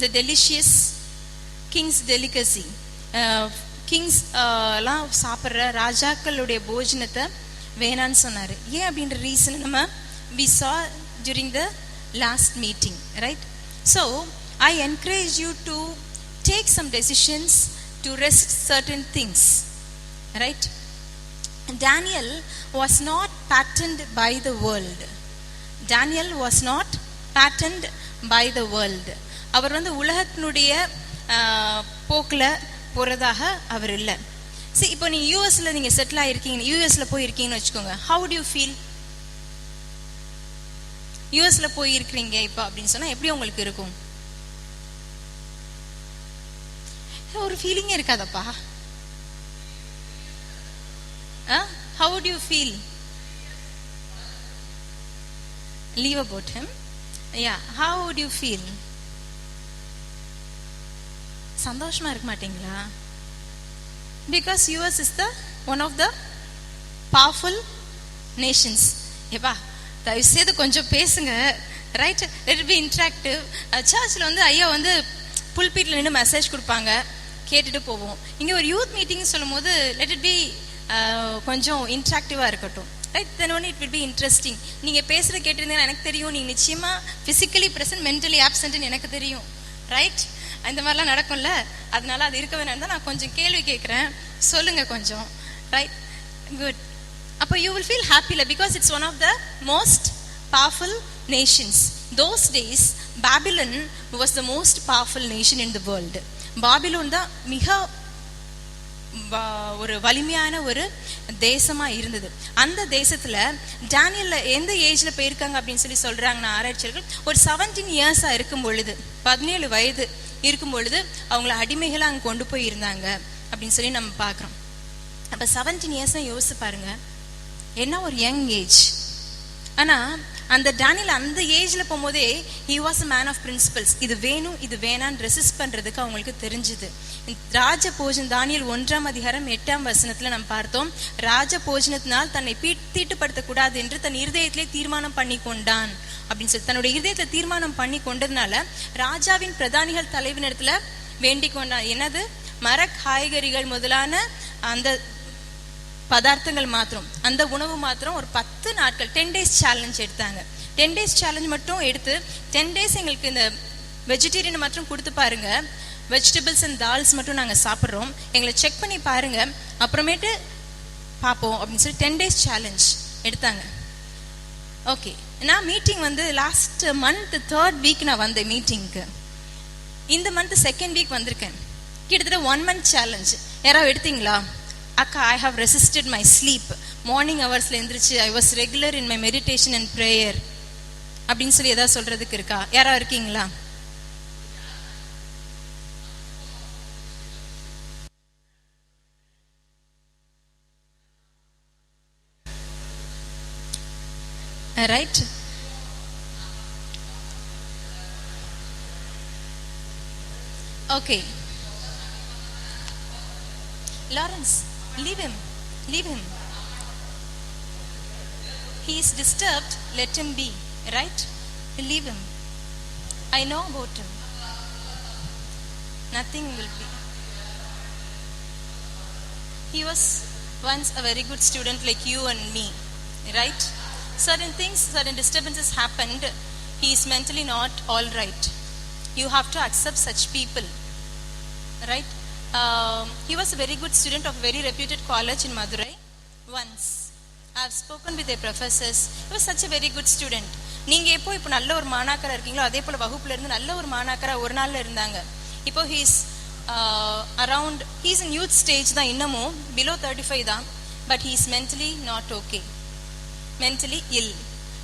The delicious king's delicacy. Kings எல்லாம் சாப்பிட்ற ராஜாக்களுடைய போஜனத்தை வேணான்னு சொன்னார். ஏன் அப்படின்ற ரீசன் நம்ம we saw during the last meeting, right? So I encourage you to take some decisions to risk certain things, right? Daniel was not patterned by the world. Daniel was not patterned by the world. அவர் உலகத்தினுடைய போக்கில் போகிறதாக அவர் இல்லை. சரி, இப்போ நீ யூஎஸ்ல நீங்க செட்டில் ஆயிருக்கீங்க, யூஎஸ்ல போயிருக்கீங்கன்னு வச்சுக்கோங்க. How do you feel? யூஎஸ்ல போயிருக்கிறீங்க இப்போ அப்படின்னு சொன்னா எப்படி உங்களுக்கு இருக்கும்? ஒரு ஃபீலிங்கே இருக்காதப்பா. How do you feel? Leave about him. Yeah, how do you feel? சந்தோஷமா இருக்க மாட்டீங்களா? Because US is the one of the powerful nations. ஏப்பா தயவு செய்து கொஞ்சம் பேசுங்க, right? let it be interactive. சர்ச்சில் ஐயா புல்பீட்டில் நின்று மெசேஜ் கொடுப்பாங்க, கேட்டுட்டு போவோம். இங்கே ஒரு யூத் மீட்டிங் சொல்லும் போது let it be கொஞ்சம் இன்ட்ராக்டிவாக இருக்கட்டும், right? then only it will be interesting. நீங்கள் பேசுகிற கேட்டிருந்தீங்கன்னா எனக்கு தெரியும் நீங்கள் நிச்சயமாக ஃபிசிக்கலி ப்ரெசன்ட் மென்டலி ஆப்சென்ட்னு எனக்கு தெரியும், ரைட்? இந்த மாதிரிலாம் நடக்கும்ல, அதனால அது இருக்க வேணாம் தான் நான் கொஞ்சம் கேள்வி கேட்குறேன், சொல்லுங்க கொஞ்சம், ரைட்? குட். அப்போ யூ வில் ஃபீல் ஹாப்பில, because it's one of the most powerful nations. Those days Babylon was the most powerful nation in the world. Babylon தான் மிக ஒரு வலிமையான ஒரு தேசமா இருந்தது. அந்த தேசத்துல டேனியல்ல எந்த ஏஜ்ல போயிருக்காங்க அப்படின்னு சொல்லி சொல்றாங்கன்னா ஆராய்ச்சியாளர்கள், ஒரு 17 இயர்ஸா இருக்கும் பொழுது, 17 வயது இருக்கும் பொழுது அவங்கள அடிமைகளை அங்கே கொண்டு போய் இருந்தாங்க அப்படின்னு சொல்லி நம்ம பார்க்குறோம். அப்போ 17 இயர்ஸ் யோசிச்சு பாருங்க, என்ன ஒரு யங் ஏஜ். ஆனால் அந்த டேனியல் அந்த ஏஜில் போகும்போதே he was a man of principles. இது வேணும் இது வேணான்னு ரெசிஸ்ட் பண்ணுறதுக்கு அவங்களுக்கு தெரிஞ்சுது. ராஜ போஜன் தானியல் 1ஆம் அதிகாரம் 8ஆம் வசனத்தில் நம்ம பார்த்தோம். ராஜ போஜனத்தினால் தன்னை தீட்டுப்படுத்தக்கூடாது என்று தன் இருதயத்திலே தீர்மானம் பண்ணி கொண்டான் அப்படின்னு சொல்லி, தன்னுடைய இருதயத்தில் தீர்மானம் பண்ணி கொண்டதுனால ராஜாவின் பிரதானிகள் தலைவனிடத்துல வேண்டிக் கொண்டான். என்னது? மர காய்கறிகள் முதலான அந்த பதார்த்தங்கள் மாத்திரம், அந்த உணவு மாத்திரம் ஒரு 10 நாட்கள் 10 days சேலஞ்ச் எடுத்தாங்க. 10 days சேலஞ்ச் மட்டும் எடுத்து 10 days எங்களுக்கு இந்த வெஜிடேரியன் மட்டும் கொடுத்து பாருங்க, வெஜிடபிள்ஸ் அண்ட் தால்ஸ் மட்டும் நாங்கள் சாப்பிட்றோம், எங்களை செக் பண்ணி பாருங்கள், அப்புறமேட்டு பார்ப்போம் அப்படின்னு சொல்லி 10 days சேலஞ்ச் எடுத்தாங்க. ஓகே, நான் மீட்டிங் வந்து லாஸ்ட் மந்த் 3rd week நான் வந்தேன் மீட்டிங்க்கு. இந்த மந்த் 2nd week வந்திருக்கேன். கிட்டத்தட்ட 1 month சேலஞ்ச். யாராவது எடுத்தீங்களா? அக்கா, I have resisted my sleep. Morning ஹவர்ஸில் எழுந்திரிச்சு I was regular in my meditation and prayer அப்படின்னு சொல்லி எதாவது சொல்றதுக்கு இருக்கா? யாராவது இருக்கீங்களா? Right. Okay, Lawrence, leave him. He is disturbed, let him be, right? Leave him. I know about him. Nothing will be. He was once a very good student like you and me, right? Certain things, certain disturbances happened. He is mentally not all right. You have to accept such people, right? He was a very good student of a very reputed college in Madurai. Once I have spoken with their professors. He was such a very good student. நீங்க இப்போ நல்ல ஒரு மாணாக்கரா இருக்கீங்களோ அதே போல வகுப்புல இருந்து நல்ல ஒரு மாணாக்கரா ஒரு நாள்ல இருந்தாங்க. இப்போ he is around, he is in youth stage தான், இன்னமும் below 35 தான், but he is mentally not okay, mentally ill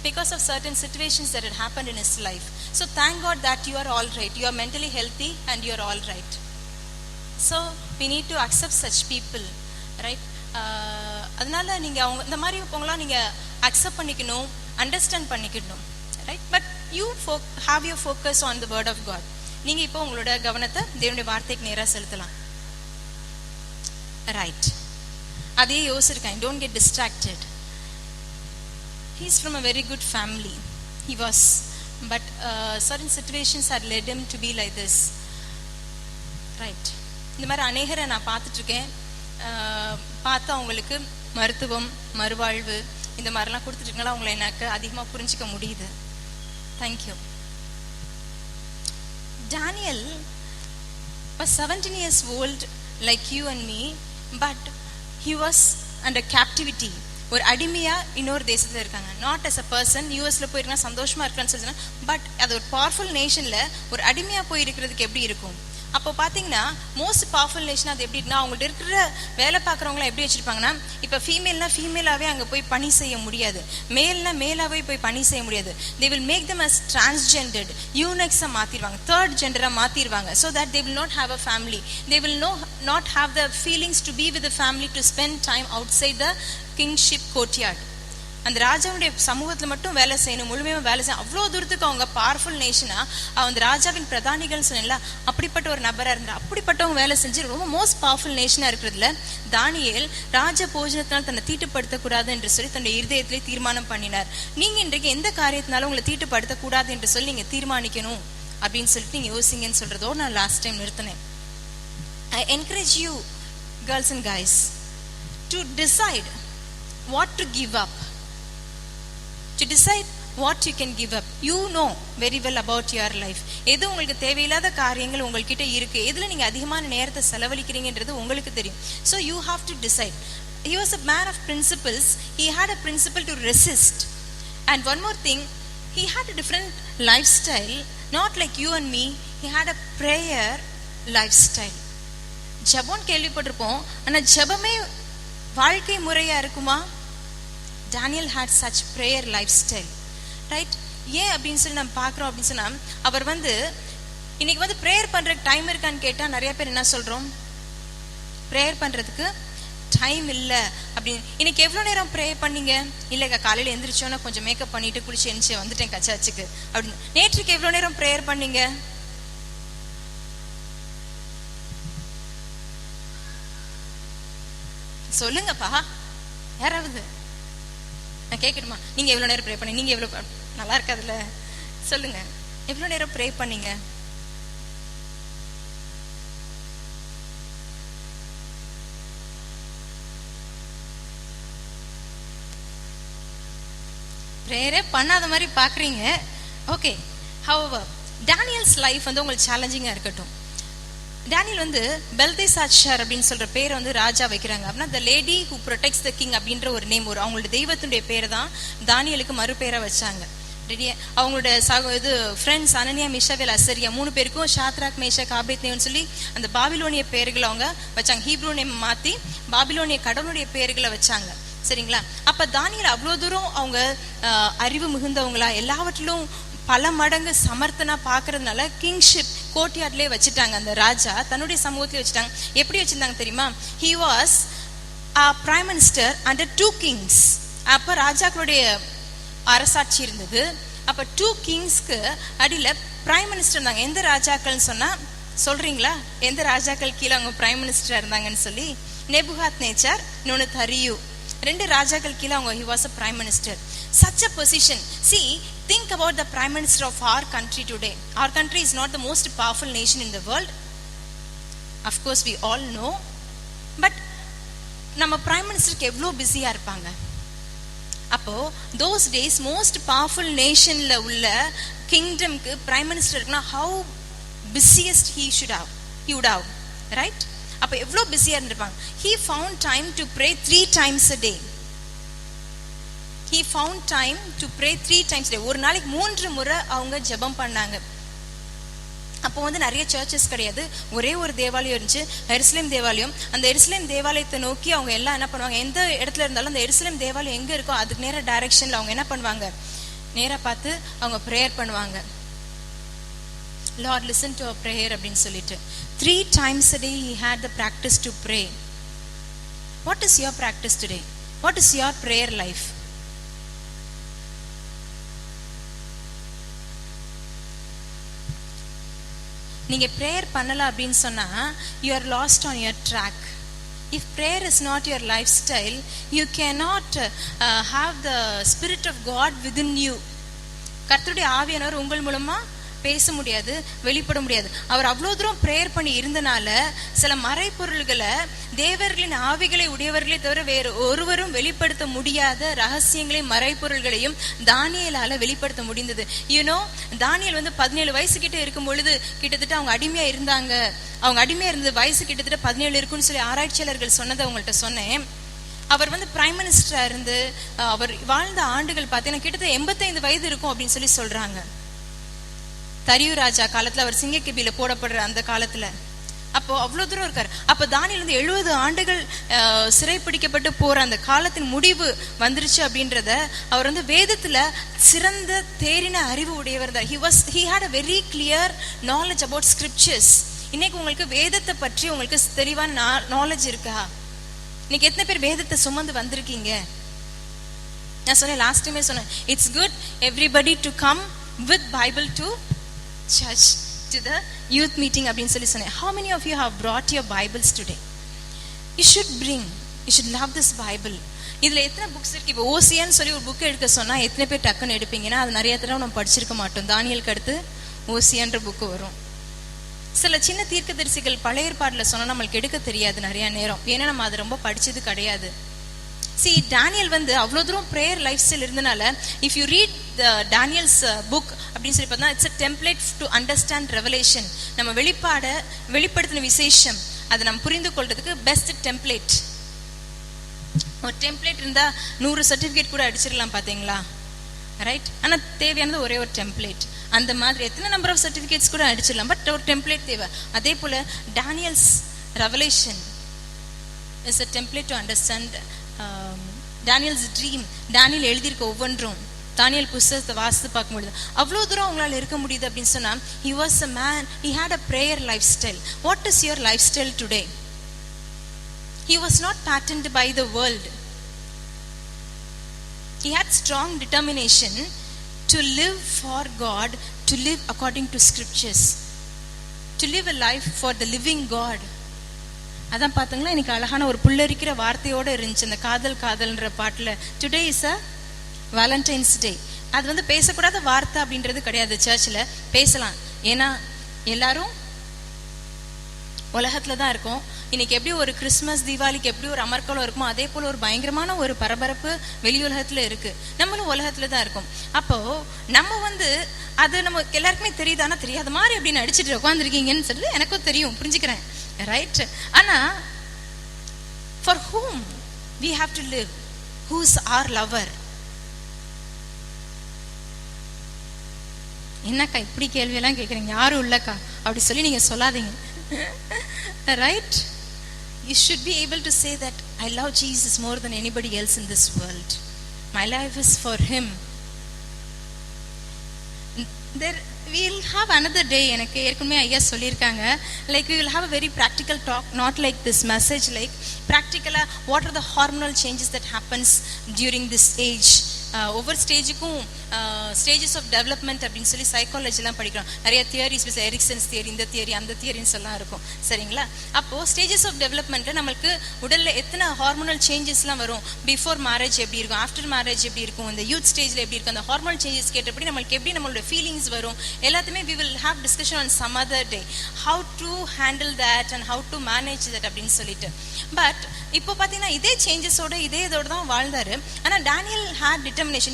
because of certain situations that had happened in his life. So thank God that you are all right, you are mentally healthy and you are all right. So we need to accept such people, right? அதனால நீங்க அவங்க இந்த மாதிரி இருக்கவங்களாம் நீங்க அக்செப்ட் பண்ணிக்கணும், அண்டர்ஸ்டாண்ட் பண்ணிக்கணும், right? But you have your focus on the word of God. நீங்க இப்போ உங்களோட கவனத்தை தேவனுடைய வார்த்தைக்கு நேராக செலுத்தலாம், ரைட்? அதே யோசிச்சிருக்கேன், don't get distracted. He is from a very good family. He was, but certain situations had led him to be like this, right? இந்த மாதிரி அநேகரை நான் பார்த்துட்ருக்கேன். பார்த்து அவங்களுக்கு மருத்துவம், மறுவாழ்வு இந்த மாதிரிலாம் கொடுத்துட்ருக்கனால அவங்கள எனக்கு அதிகமாக புரிஞ்சிக்க முடியுது. Thank you. Daniel was 17 years old like you and me, but he was under captivity. ஒரு அடிமையா இன்னொரு தேசத்துல இருக்காங்க. Not as a person. யூஎஸ்ல போயிருக்கா சந்தோஷமா இருக்கான்னு சொல்லி, பட் அது ஒரு பவர்ஃபுல் நேஷன்ல ஒரு அடிமையா போய் இருக்கிறதுக்கு எப்படி இருக்கும்? அப்போ பார்த்தீங்கன்னா மோஸ்ட் பவர்ஃபுல் நேஷன் அது எப்படி இருக்குன்னா, அவங்கள்ட்ட இருக்கிற வேலை பார்க்குறவங்களாம் எப்படி வச்சுருப்பாங்கன்னா, இப்போ ஃபீமேல்னா ஃபீமேலாகவே அங்கே போய் பணி செய்ய முடியாது, மேல்னா மேலாகவே போய் பணி செய்ய முடியாது. They will make them as transgendered, யூனக்ஸாக மாற்றிடுவாங்க, தேர்ட் ஜெண்டராக மாற்றிடுவாங்க. So that they will not have a family, they will not have the feelings to be with the family, to spend time outside the kingship courtyard. அந்த ராஜாவுடைய சமூகத்தில் மட்டும் வேலை செய்யணும், முழுமையாக வேலை செய்யணும். அவ்வளோ தூரத்துக்கு அவங்க பவர்ஃபுல் நேஷனா, அந்த ராஜாவின் பிரதானிகள் சொன்னல அப்படிப்பட்ட ஒரு நபராக இருந்தார். அப்படிப்பட்டவங்க வேலை செஞ்சு ரொம்ப மோஸ்ட் பவர்ஃபுல் நேஷனாக இருக்கிறதுல தானியேல் ராஜ போஜனத்தினால் தன்னை தீட்டுப்படுத்தக்கூடாது என்று சொல்லி தன்னுடைய இருதயத்திலே தீர்மானம் பண்ணினார். நீங்கள் இன்றைக்கு எந்த காரியத்தினாலும் உங்களை தீட்டுப்படுத்தக்கூடாது என்று சொல்லி நீங்கள் தீர்மானிக்கணும் அப்படின்னு சொல்லிட்டு நீங்கள் யோசிங்கன்னு சொல்கிறதோ நான் லாஸ்ட் டைம் நிறுத்தினேன். I encourage you girls and guys to decide what to give up, to decide what you can give up. You know very well about your life. எது உங்களுக்கு தேவையில்லாத காரியங்கள் உங்கள்கிட்ட இருக்கு, எதுல நீங்க அதிகமான நேரத்தை செலவழிக்கிறீங்கன்றது உங்களுக்கு தெரியும். So you have to decide. He was a man of principles. He had a principle to resist. And one more thing, he had a different lifestyle, not like you and me. He had a prayer lifestyle. ஜெபம் கேள்விப்பட்டிருப்போம், ஆனா ஜெபமே வாழ்க்கை முறையா இருக்குமா? Daniel had such prayer lifestyle, right? ஏன் அப்படின்னு சொல்லி நம்ம பார்க்குறோம் அப்படின்னு சொன்னால், அவர் இன்னைக்கு ப்ரேயர் பண்ணுறதுக்கு டைம் இருக்கான்னு கேட்டால் நிறைய பேர் என்ன சொல்கிறோம், ப்ரேயர் பண்ணுறதுக்கு டைம் இல்லை அப்படின்னு. இன்னைக்கு எவ்வளோ நேரம் ப்ரே பண்ணீங்க? இல்லைக்கா, காலையில் எந்திரிச்சோன்னா கொஞ்சம் மேக்கப் பண்ணிட்டு குளிச்சு எழுந்துச்சு வந்துட்டேன் கச்சாச்சுக்கு அப்படின்னு. நேற்றுக்கு எவ்வளோ நேரம் ப்ரேயர் பண்ணீங்க? சொல்லுங்கப்பா யாராவது. நான் கேட்கணுமா? நீங்க எவ்வளவு நேரம் ப்ரே பண்ணீங்க? நீங்க எவ்வளவு நல்லா இருக்காதுல்ல, சொல்லுங்க, எவ்வளவு நேரம் ப்ரே பண்ணீங்க? ப்ரேயரே பண்ணாத மாதிரி பாக்குறீங்க. ஓகே, ஹவெவர் Daniel's லைஃப் உங்களுக்கு சேலஞ்சிங்கா இருக்கட்டும். டேனியல் வந்து பெல்தேசாச்சர் அப்படின்னு சொல்ற பேரை வந்து ராஜா வைக்கிறாங்க. அப்படின்னா the lady who protects the king அப்படின்ற ஒரு நேம், ஒரு அவங்களோட தெய்வத்தினுடைய பேரை தான் தானியலுக்கு மறுபேரா வச்சாங்க. அவங்களோட ஃப்ரெண்ட்ஸ் அனனியா மிஷாவேல் அசரியா 3 பேருக்கும் ஷாத்ராக் மேஷாக் ஆபேத்நேகோன்னு சொல்லி அந்த பாபிலோனிய பேர்களை அவங்க வச்சாங்க. ஹீப்ரூ நேம் மாத்தி பாபிலோனிய கடவுளுடைய பேர்களை வச்சாங்க. சரிங்களா? அப்ப தானியேல் அவ்வளவு தூரம் அவங்க அறிவு மிகுந்தவங்களா, எல்லாவற்றிலும் பல மடங்கு சமர்த்தனா பாக்குறதுனால கிங்ஷிப் கோர்ட்யார்ட்லயே வச்சுட்டாங்க. அந்த ராஜா தன்னுடைய சமூகத்திலே வச்சுட்டாங்க. எப்படி வச்சிருந்தாங்க தெரியுமா? He was prime minister under 2 kings. அப்ப ராஜாக்களுடைய அரசாட்சி இருந்தது. அப்ப 2 kingsக்கு அடியில பிரைம் மினிஸ்டர் இருந்தாங்க. எந்த ராஜாக்கள்னு சொன்னா சொல்றீங்களா? எந்த ராஜாக்கள் கீழே அவங்க பிரைம் மினிஸ்டரா இருந்தாங்கன்னு சொல்லி? நேபுகாத்நேச்சார், இன்னொன்னு தரியு, 2 ராஜாக்கள் கீழே அவங்க he was a prime minister. Such a position. See, think about the prime minister of our country today. Our country is not the most powerful nation in the world. Of course we all know. But நம்ம பிரைம் மினிஸ்டருக்கு எவ்வளோ பிஸியா இருப்பாங்க. அப்போ those days most powerful nationல உள்ள கிங்டம்க்கு பிரைம் மினிஸ்டர் இருக்குன்னா how busiest he would have, right? அப்ப எவ்வளவு பிஸியா இருந்திருப்பாங்க. he found time to pray 3 times a day. he found time to pray 3 times a day. ஒரு நாளைக்கு 3 முறை அவங்க ஜெபம் பண்ணாங்க. அப்போ வந்து நிறைய சர்ச்சஸ் கிடையாது, ஒரே ஒரு தேவாலயம் இருந்துச்சு, எருசலேம் தேவாலயம். அந்த எருசலேம் தேவாலயத்தை நோக்கி அவங்க எல்லாம் என்ன பண்ணுவாங்க, எந்த இடத்துல இருந்தாலும் அந்த எருசலேம் தேவாலயம் எங்க இருக்கோ அதுக்கு நேர டைரக்ஷன்ல அவங்க என்ன பண்ணுவாங்க, நேரா பார்த்து அவங்க ப்ரேயர் பண்ணுவாங்க. Lord, listen to our prayer அப்படின்னு சொல்லிட்டு 3 times a day he had the practice to pray. What is your practice today? What is your prayer life? நீங்க prayer பண்ணல அப்படின்னு சொன்னா you are lost on your track. If prayer is not your lifestyle, you cannot have the spirit of God within you. கர்த்தருடைய ஆவியானவர் உங்கள் மூலமா பேச முடியாது, வெளிப்பட முடியாது. அவர் அவ்வளவு தூரம் பிரேயர் பண்ணி இருந்தனால சில மறைப்பொருள்களை தேவர்களின் ஆவிகளை உடையவர்களே தவிர வேறு ஒருவரும் வெளிப்படுத்த முடியாத ரகசியங்களையும் மறைப்பொருள்களையும் தானியேலால வெளிப்படுத்த முடிந்தது. யூனோ, தானியேல் வந்து 17 வயசு கிட்ட இருக்கும் பொழுது கிட்டத்தட்ட அவங்க அடிமையா இருந்தாங்க. அவங்க அடிமையா இருந்தது வயசு கிட்டத்தட்ட 17 இருக்குன்னு சொல்லி ஆராய்ச்சியாளர்கள் சொன்னதை அவங்கள்ட்ட சொன்னேன். அவர் வந்து பிரைம் மினிஸ்டரா இருந்து அவர் வாழ்ந்த ஆண்டுகள் பார்த்தீங்கன்னா கிட்டத்தட்ட 85 வயது இருக்கும் அப்படின்னு சொல்லி சொல்றாங்க. தரியு ராஜா காலத்துல அவர் சிங்கக்கெபியில போடப்படுற அந்த காலத்துல. அப்போ அவ்வளவு தூரம் இருக்காரு. அப்ப தானியேல் வந்து 70 ஆண்டுகள் சிறைப்பிடிக்கப்பட்டு போற அந்த காலத்தின் முடிவு வந்துருச்சு அப்படின்றத அவர் வந்து வேதத்துல சிறந்த தேறின அறிவு உடையவர் தான். he had a very clear knowledge about scriptures. இன்னைக்கு உங்களுக்கு வேதத்தை பற்றி உங்களுக்கு தெளிவான நாலேஜ் இருக்கா? இன்னைக்கு எத்தனை பேர் வேதத்தை சுமந்து வந்திருக்கீங்க? நான் சொன்னேன், லாஸ்ட் டைமே சொன்னேன், it's good everybody to come with Bible to church, to the youth meeting அப்படின்னு சொல்லி சொன்னேன். How many of you have brought your Bibles today? You should bring, you should love this Bible. இதுல எத்தனை புக்ஸ் இருக்கு? இப்போ ஓசியான்னு சொல்லி ஒரு புக் எடுக்க சொன்னா எத்தனை பேர் டக்குன்னு எடுப்பீங்கன்னா அது நிறைய தடவை நம்ம படிச்சிருக்க மாட்டோம். தானியேலுக்கு அடுத்து ஓசியான்ற புக்கு வரும். சில சின்ன தீர்க்கதரிசிகள் பழைய ஏற்பாடுல சொன்னா நம்மளுக்கு எடுக்க தெரியாது நிறைய நேரம், ஏன்னா நம்ம அதை ரொம்ப படிச்சது கிடையாது. See, Daniel வந்து அவ்வளவு தூரம் prayer lifestyle இருந்தனால if you read the Daniel's book அப்படின்னு சொல்லி பார்த்தா it's a template to understand revelation. நம்ம வெளிப்படுத்தின விசேஷம் அதை நம்ம புரிந்து கொள்றதுக்கு பெஸ்ட் டெம்ப்ளேட். ஒரு டெம்ப்ளேட் இருந்தா 100 சர்டிபிகேட் கூட அடிச்சிடலாம் பாத்தீங்களா, ரைட்? ஆனா தேவையானது ஒரே ஒரு டெம்ப்ளேட். அந்த மாதிரி எத்தனை நம்பர் ஆஃப் சர்டிபிகேட்ஸ் கூட அடிச்சிடலாம், பட் ஒரு டெம்ப்ளேட் தேவை. அதே போல Daniel's revelation is a template to understand Daniel's dream. Daniel எழுதியிருக்க ஒவ்வொன்றும் தானியேல் புத்தகத்தை வாசித்து பார்க்கும்பொழுது அவ்வளோ தூரம் அவங்களால இருக்க முடியுது அப்படின்னு சொன்னா he was a man, he had a prayer lifestyle. What is your lifestyle today? He was not patterned by the world. He had strong determination to live for God, to live according to scriptures, to live a life for the living God. அதான் பார்த்தீங்களா, இன்னைக்கு அழகான ஒரு புல்லரிக்கிற வார்த்தையோட இருந்துச்சு அந்த காதல்ன்ற பாட்டுல. டுடே இஸ் அ வேலண்டைன்ஸ் டே. அது வந்து பேசக்கூடாத வார்த்தை அப்படின்றது கிடையாது, சர்ச்சில் பேசலாம். ஏன்னா எல்லாரும் உலகத்துல தான் இருக்கோம். இன்னைக்கு எப்படி ஒரு கிறிஸ்மஸ் தீபாவளிக்கு எப்படி ஒரு அமர்க்களம் இருக்குமோ அதே போல ஒரு பயங்கரமான ஒரு பரபரப்பு வெளி உலகத்துல இருக்கு. நம்மளும் உலகத்துல தான் இருக்கோம். அப்போ நம்ம அது நம்ம எல்லாருக்குமே தெரியுது, ஆனா தெரியாத மாதிரி அப்படி நடிச்சிட்டு உட்காந்துருக்கீங்கன்னு சொல்லிட்டு எனக்கும் தெரியும், புரிஞ்சுக்கிறேன், ரைட்? ஆனா for whom we have to live? Who's our lover? என்னக்கா இப்படி கேள்வியெல்லாம் கேட்குறீங்க, யாரும் இல்லக்கா அப்படி சொல்லி நீங்க சொல்லாதீங்க, right? You should be able to say that I love Jesus more than anybody else in this world. My life is for him. There we'll have another day. எனக்கு ஏற்கனவே ஐயா சொல்லியிருக்காங்க, like we will have a very practical talk, not like this message, like practical what are the hormonal changes that happens during this age. ஒவ்வொரு ஸ்டேஜுக்கும் ஸ்டேஜஸ் ஆஃப் டெவலப்மெண்ட் அப்படின்னு சொல்லி சைக்காலஜிலாம் படிக்கிறோம். நிறைய தியரிஸ், எரிக்சன்ஸ் தியரி, இந்த தியரி அந்த தியரின்னு சொல்லலாம் இருக்கும், சரிங்களா? அப்போது ஸ்டேஜஸ் ஆஃப் டெவலப்மெண்ட்டில் நம்மளுக்கு உடலில் எத்தனை ஹார்மோனல் சேஞ்சஸ்லாம் வரும், பிஃபோர் மேரேஜ் எப்படி இருக்கும், ஆஃப்டர் மேரேஜ் எப்படி இருக்கும், இந்த யூத் ஸ்டேஜில் எப்படி இருக்கும், அந்த ஹார்மோனல் சேஞ்சஸ் கேட்டபடி நம்மளுக்கு எப்படி நம்மளோட ஃபீலிங்ஸ் வரும், எல்லாத்தையுமே we will have discussion on some other day, how to handle that and how to manage that அப்படின்னு சொல்லிட்டு. பட் இப்போ பார்த்தீங்கன்னா இதே சேஞ்சஸோட இதே இதோட தான் வாழ்ந்தாரு. ஆனால் Daniel had determination.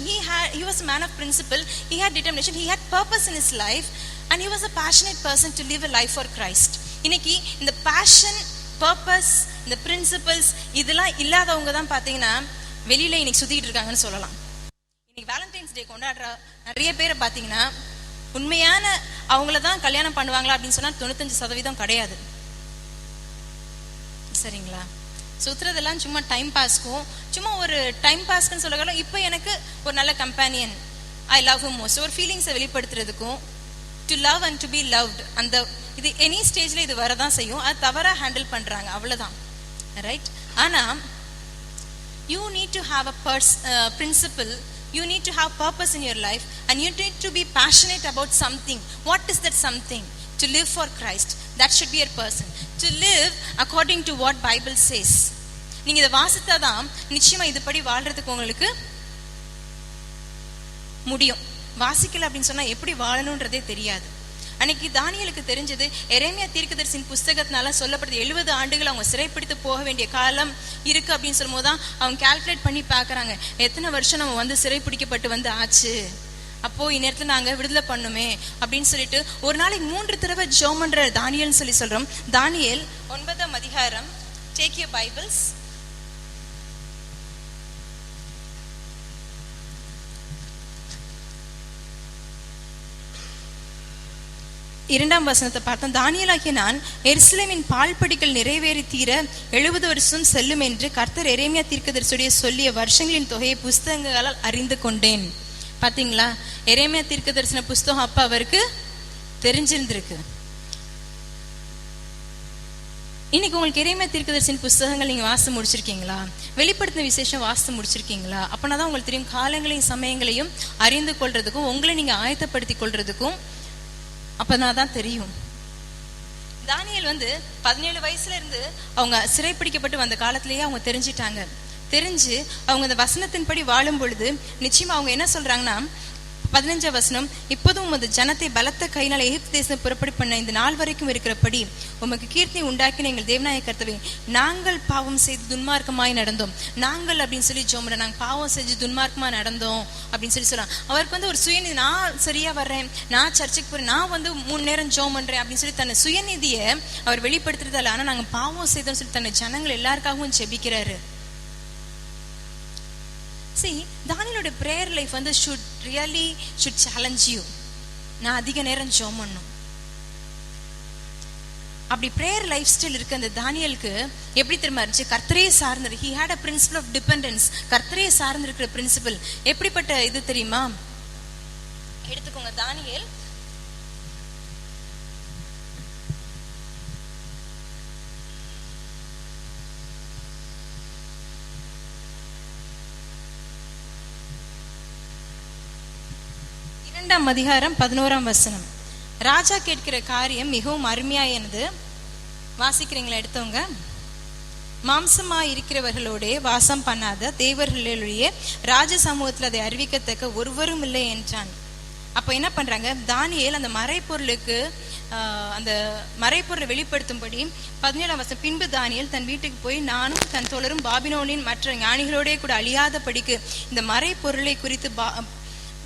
He was a man of principle. He had determination. He had purpose in his life, and he was a passionate person to live a life for Christ. இன்னைக்கு இந்த பேஷன், பர்பஸ், இந்த பிரின்சிபல்ஸ் இதெல்லாம் இல்லாதவங்க தான் பார்த்தீங்கன்னா வெளியில இன்னைக்கு சுத்திட்டு இருக்காங்கன்னு சொல்லலாம். இன்னைக்கு வேலண்டைன்ஸ் டே கொண்டாடுற நிறைய பேரை பார்த்தீங்கன்னா உண்மையான அவங்கள தான் கல்யாணம் பண்ணுவாங்களா அப்படின்னு சொன்னா 95% கிடையாது, சரிங்களா? சுத்துறதெல்லாம் சும்மா டைம் பாஸ்க்கும், சும்மா ஒரு டைம் பாஸ்க்குன்னு சொல்லலாம். இப்போ எனக்கு ஒரு நல்ல companion, I love him most, ஒரு ஃபீலிங்ஸை வெளிப்படுத்துறதுக்கும், to love and to be loved, அந்த இது எனி ஸ்டேஜில் இது வரதான் செய்யும். அது தவறாக ஹேண்டில் பண்ணுறாங்க, அவ்வளோதான், ரைட்? ஆனால் you need to have a principle, you need to have purpose in your life, and you need to be passionate about something. What is that something? To live for Christ. That should be your person. To live according to what Bible says. நீங்க இதை வாசித்தாதான் நிச்சயமா இதுபடி வாழ்றதுக்கு உங்களுக்கு முடியும். வாசிக்கல அப்படின்னு சொன்னா எப்படி வாழணும்ன்றதே தெரியாது. அன்னைக்கு தானியேலுக்கு தெரிஞ்சது எரேமியா தீர்க்கதரிசியின் புஸ்தகத்தினால சொல்லப்படுது 70 ஆண்டுகள் அவங்க சிறைப்பிடித்து போக வேண்டிய காலம் இருக்கு அப்படின்னு சொல்லும் போதுதான் அவங்க கால்குலேட் பண்ணி பாக்குறாங்க, எத்தனை வருஷம் நம்ம சிறைப்பிடிக்கப்பட்டு ஆச்சு, அப்போ இந்நேரத்துல நாங்க விடுதலை பண்ணுமே அப்படின்னு சொல்லிட்டு ஒரு நாளைக்கு 3 தடவை ஜெபம் பண்ற தானியேல்னு சொல்லி சொல்றோம். தானியேல் 9ஆம் அதிகாரம், டேக் யுவர் பைபிள்ஸ், இரண்டாம் வசனத்தை பார்த்தோம். தானியேலாகிய நான் எருசலேமின் பாழ்படிகள் நிறைவேறி தீர 70 வருஷம் செல்லும் என்று கர்த்தர் எரேமியா தீர்க்கதரிசியுடைய சொல்லிய வருஷங்களின் தொகையை புஸ்தகங்களால் அறிந்து கொண்டேன். பாத்தீங்களா, எரேமியா தீர்க்கதரிசன புஸ்தகம் அப்ப அவருக்கு தெரிஞ்சிருந்திருக்கு. இன்னைக்கு உங்களுக்கு எரேமியா தீர்க்கதரிசன புஸ்தகங்கள் நீங்க வாசித்து முடிச்சிருக்கீங்களா? வெளிப்படுத்தின விசேஷம் வாசித்து முடிச்சிருக்கீங்களா? அப்பனாதான் உங்களுக்கு தெரியும் காலங்களையும் சமயங்களையும் அறிந்து கொள்றதுக்கும் உங்களை நீங்க ஆயத்தப்படுத்தி கொள்றதுக்கும் அப்பதான் தெரியும். தானியேல் 17 வயசுல இருந்து அவங்க சிறைப்பிடிக்கப்பட்டு வந்த காலத்திலேயே அவங்க தெரிஞ்சிட்டாங்க. தெரிஞ்சு அவங்க அந்த வசனத்தின்படி வாழும் பொழுது நிச்சயமா அவங்க என்ன சொல்றாங்கன்னா, 15ஆம் வசனம், இப்போதும் உமது ஜனத்தை பலத்த கையினால் எகிப்து தேசம் புறப்படி பண்ண இந்த நாள் வரைக்கும் இருக்கிறபடி உமக்கு கீர்த்தி உண்டாக்கின எங்கள் தேவனாய கர்த்தாவே, நாங்கள் பாவம் செய்து துன்மார்க்கமாய் நடந்தோம். நாங்கள் அப்படின்னு சொல்லி ஜோம்ற, நாங்கள் பாவம் செஞ்சு துன்மார்க்கமா நடந்தோம் அப்படின்னு சொல்லி சொல்றாங்க. அவருக்கு ஒரு சுயநிதி, நான் சரியா வர்றேன், நான் சர்ச்சுக்கு போறேன், நான் 3 நேரம் ஜோம் பண்றேன் அப்படின்னு சொல்லி தன்னை சுயநிதியை அவர் வெளிப்படுத்துறதால, ஆனா நாங்க பாவம் செய்தோம்னு சொல்லி தன்னை ஜனங்கள் எல்லாருக்காகவும் ஜெபிக்கிறாரு. See, தானியேலோட prayer life should challenge you. நான் அதிக நேரம் ஜெபம் பண்ணணும். அப்படி prayer லைஃப் ஸ்டைல் இருக்க அந்த தானியேலுக்கு எப்படி தெரியுமா இருந்துச்சு? கர்த்தரையே சார்ந்து, he had a principle of dependence. கர்த்தரையே சார்ந்து இருக்கிற பிரின்சிபல் எப்படிப்பட்ட இது தெரியுமா? எடுத்துக்கோங்க, தானியேல் 2ஆம் அதிகாரம் 11ஆம் வசனம். ராஜா கேட்கிற காரியம் மிகவும் அருமையானது. வாசிக்கிறீங்களா? எடுத்தவங்க. மாம்சமாய் இருக்கிறவர்களோட வாசம் பண்ணாத தேவர்களுடைய ராஜ சமூகத்தில் அதை அறிவிக்கத்தக்க ஒருவரும் இல்லை என்றான். அப்போ என்ன பண்றாங்க, தானியேல் அந்த மறைப்பொருளுக்கு அந்த மறைப்பொருளை வெளிப்படுத்தும்படி 17ஆம் வசனம், பின்பு தானியேல் தன் வீட்டுக்கு போய் நானும் தன் தோழரும் பாபிலோனின் மற்ற ஞானிகளோடே கூட அழியாதபடிக்கு இந்த மறைப்பொருளை குறித்து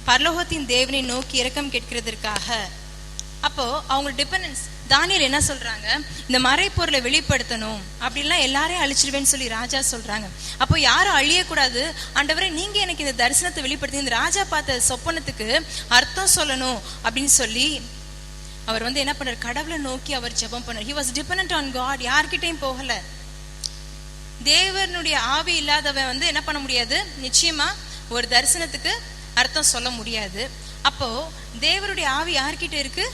பரலோகத்தின் தேவனை நோக்கி இரக்கம் கேட்கிறதற்காக. அப்போ அவங்க டிபெண்டன்ஸ். தானியேல் என்ன சொல்றாங்க, இந்த மறைப்பொருளை வெளிப்படுத்தணும், அப்படிலாம் எல்லாரையும் அழிச்சிருவேன்னு சொல்லி ராஜா சொல்றாங்க. அப்போ யாரும் அழியக்கூடாது, ஆண்டவரே நீங்க எனக்கு இந்த தரிசனத்தை வெளிப்படுத்தி இந்த ராஜா பார்த்த சொப்பனத்துக்கு அர்த்தம் சொல்லணும் அப்படின்னு சொல்லி அவர் என்ன பண்ணார், கடவுளை நோக்கி அவர் ஜெபம் பண்ணார். he was dependent on God. யார்கிட்டையும் போகல. தேவனுடைய ஆவி இல்லாதவன் என்ன பண்ண முடியாது, நிச்சயமா ஒரு தரிசனத்துக்கு அர்த்தம் சொல்ல முடியாது. அப்போ தேவனுடைய ஆவி யார்கிட்ட இருக்கு,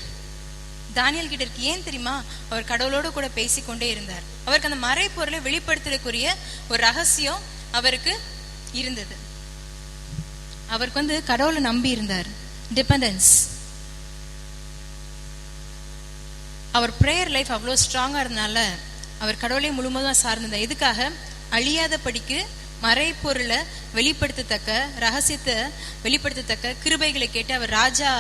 தானியேல் கிட்ட இருக்கு. ஏன் தெரியுமா, அவர் கடவுளோடு கூட பேசிக்கொண்டே இருந்தார். அவருக்கு அந்த மறைப்பொருளை வெளிப்படுத்துறதுக்குரிய ஒரு ரகசியம் அவருக்கு இருந்தது. அவருக்கு கடவுளை நம்பி இருந்தார், டிபெண்டன்ஸ். அவர் பிரேயர் லைஃப் அவ்வளோ ஸ்ட்ராங்கா இருந்தனால அவர் கடவுளை முழுவதும் சார்ந்திருந்தார். எதுக்காக, அழியாதபடிக்கு மறைப்பொருளை வெளிப்படுத்தத்தக்க, ரகசியத்தை வெளிப்படுத்தத்தக்க கிருபைகளை கேட்டு அவர் ராஜா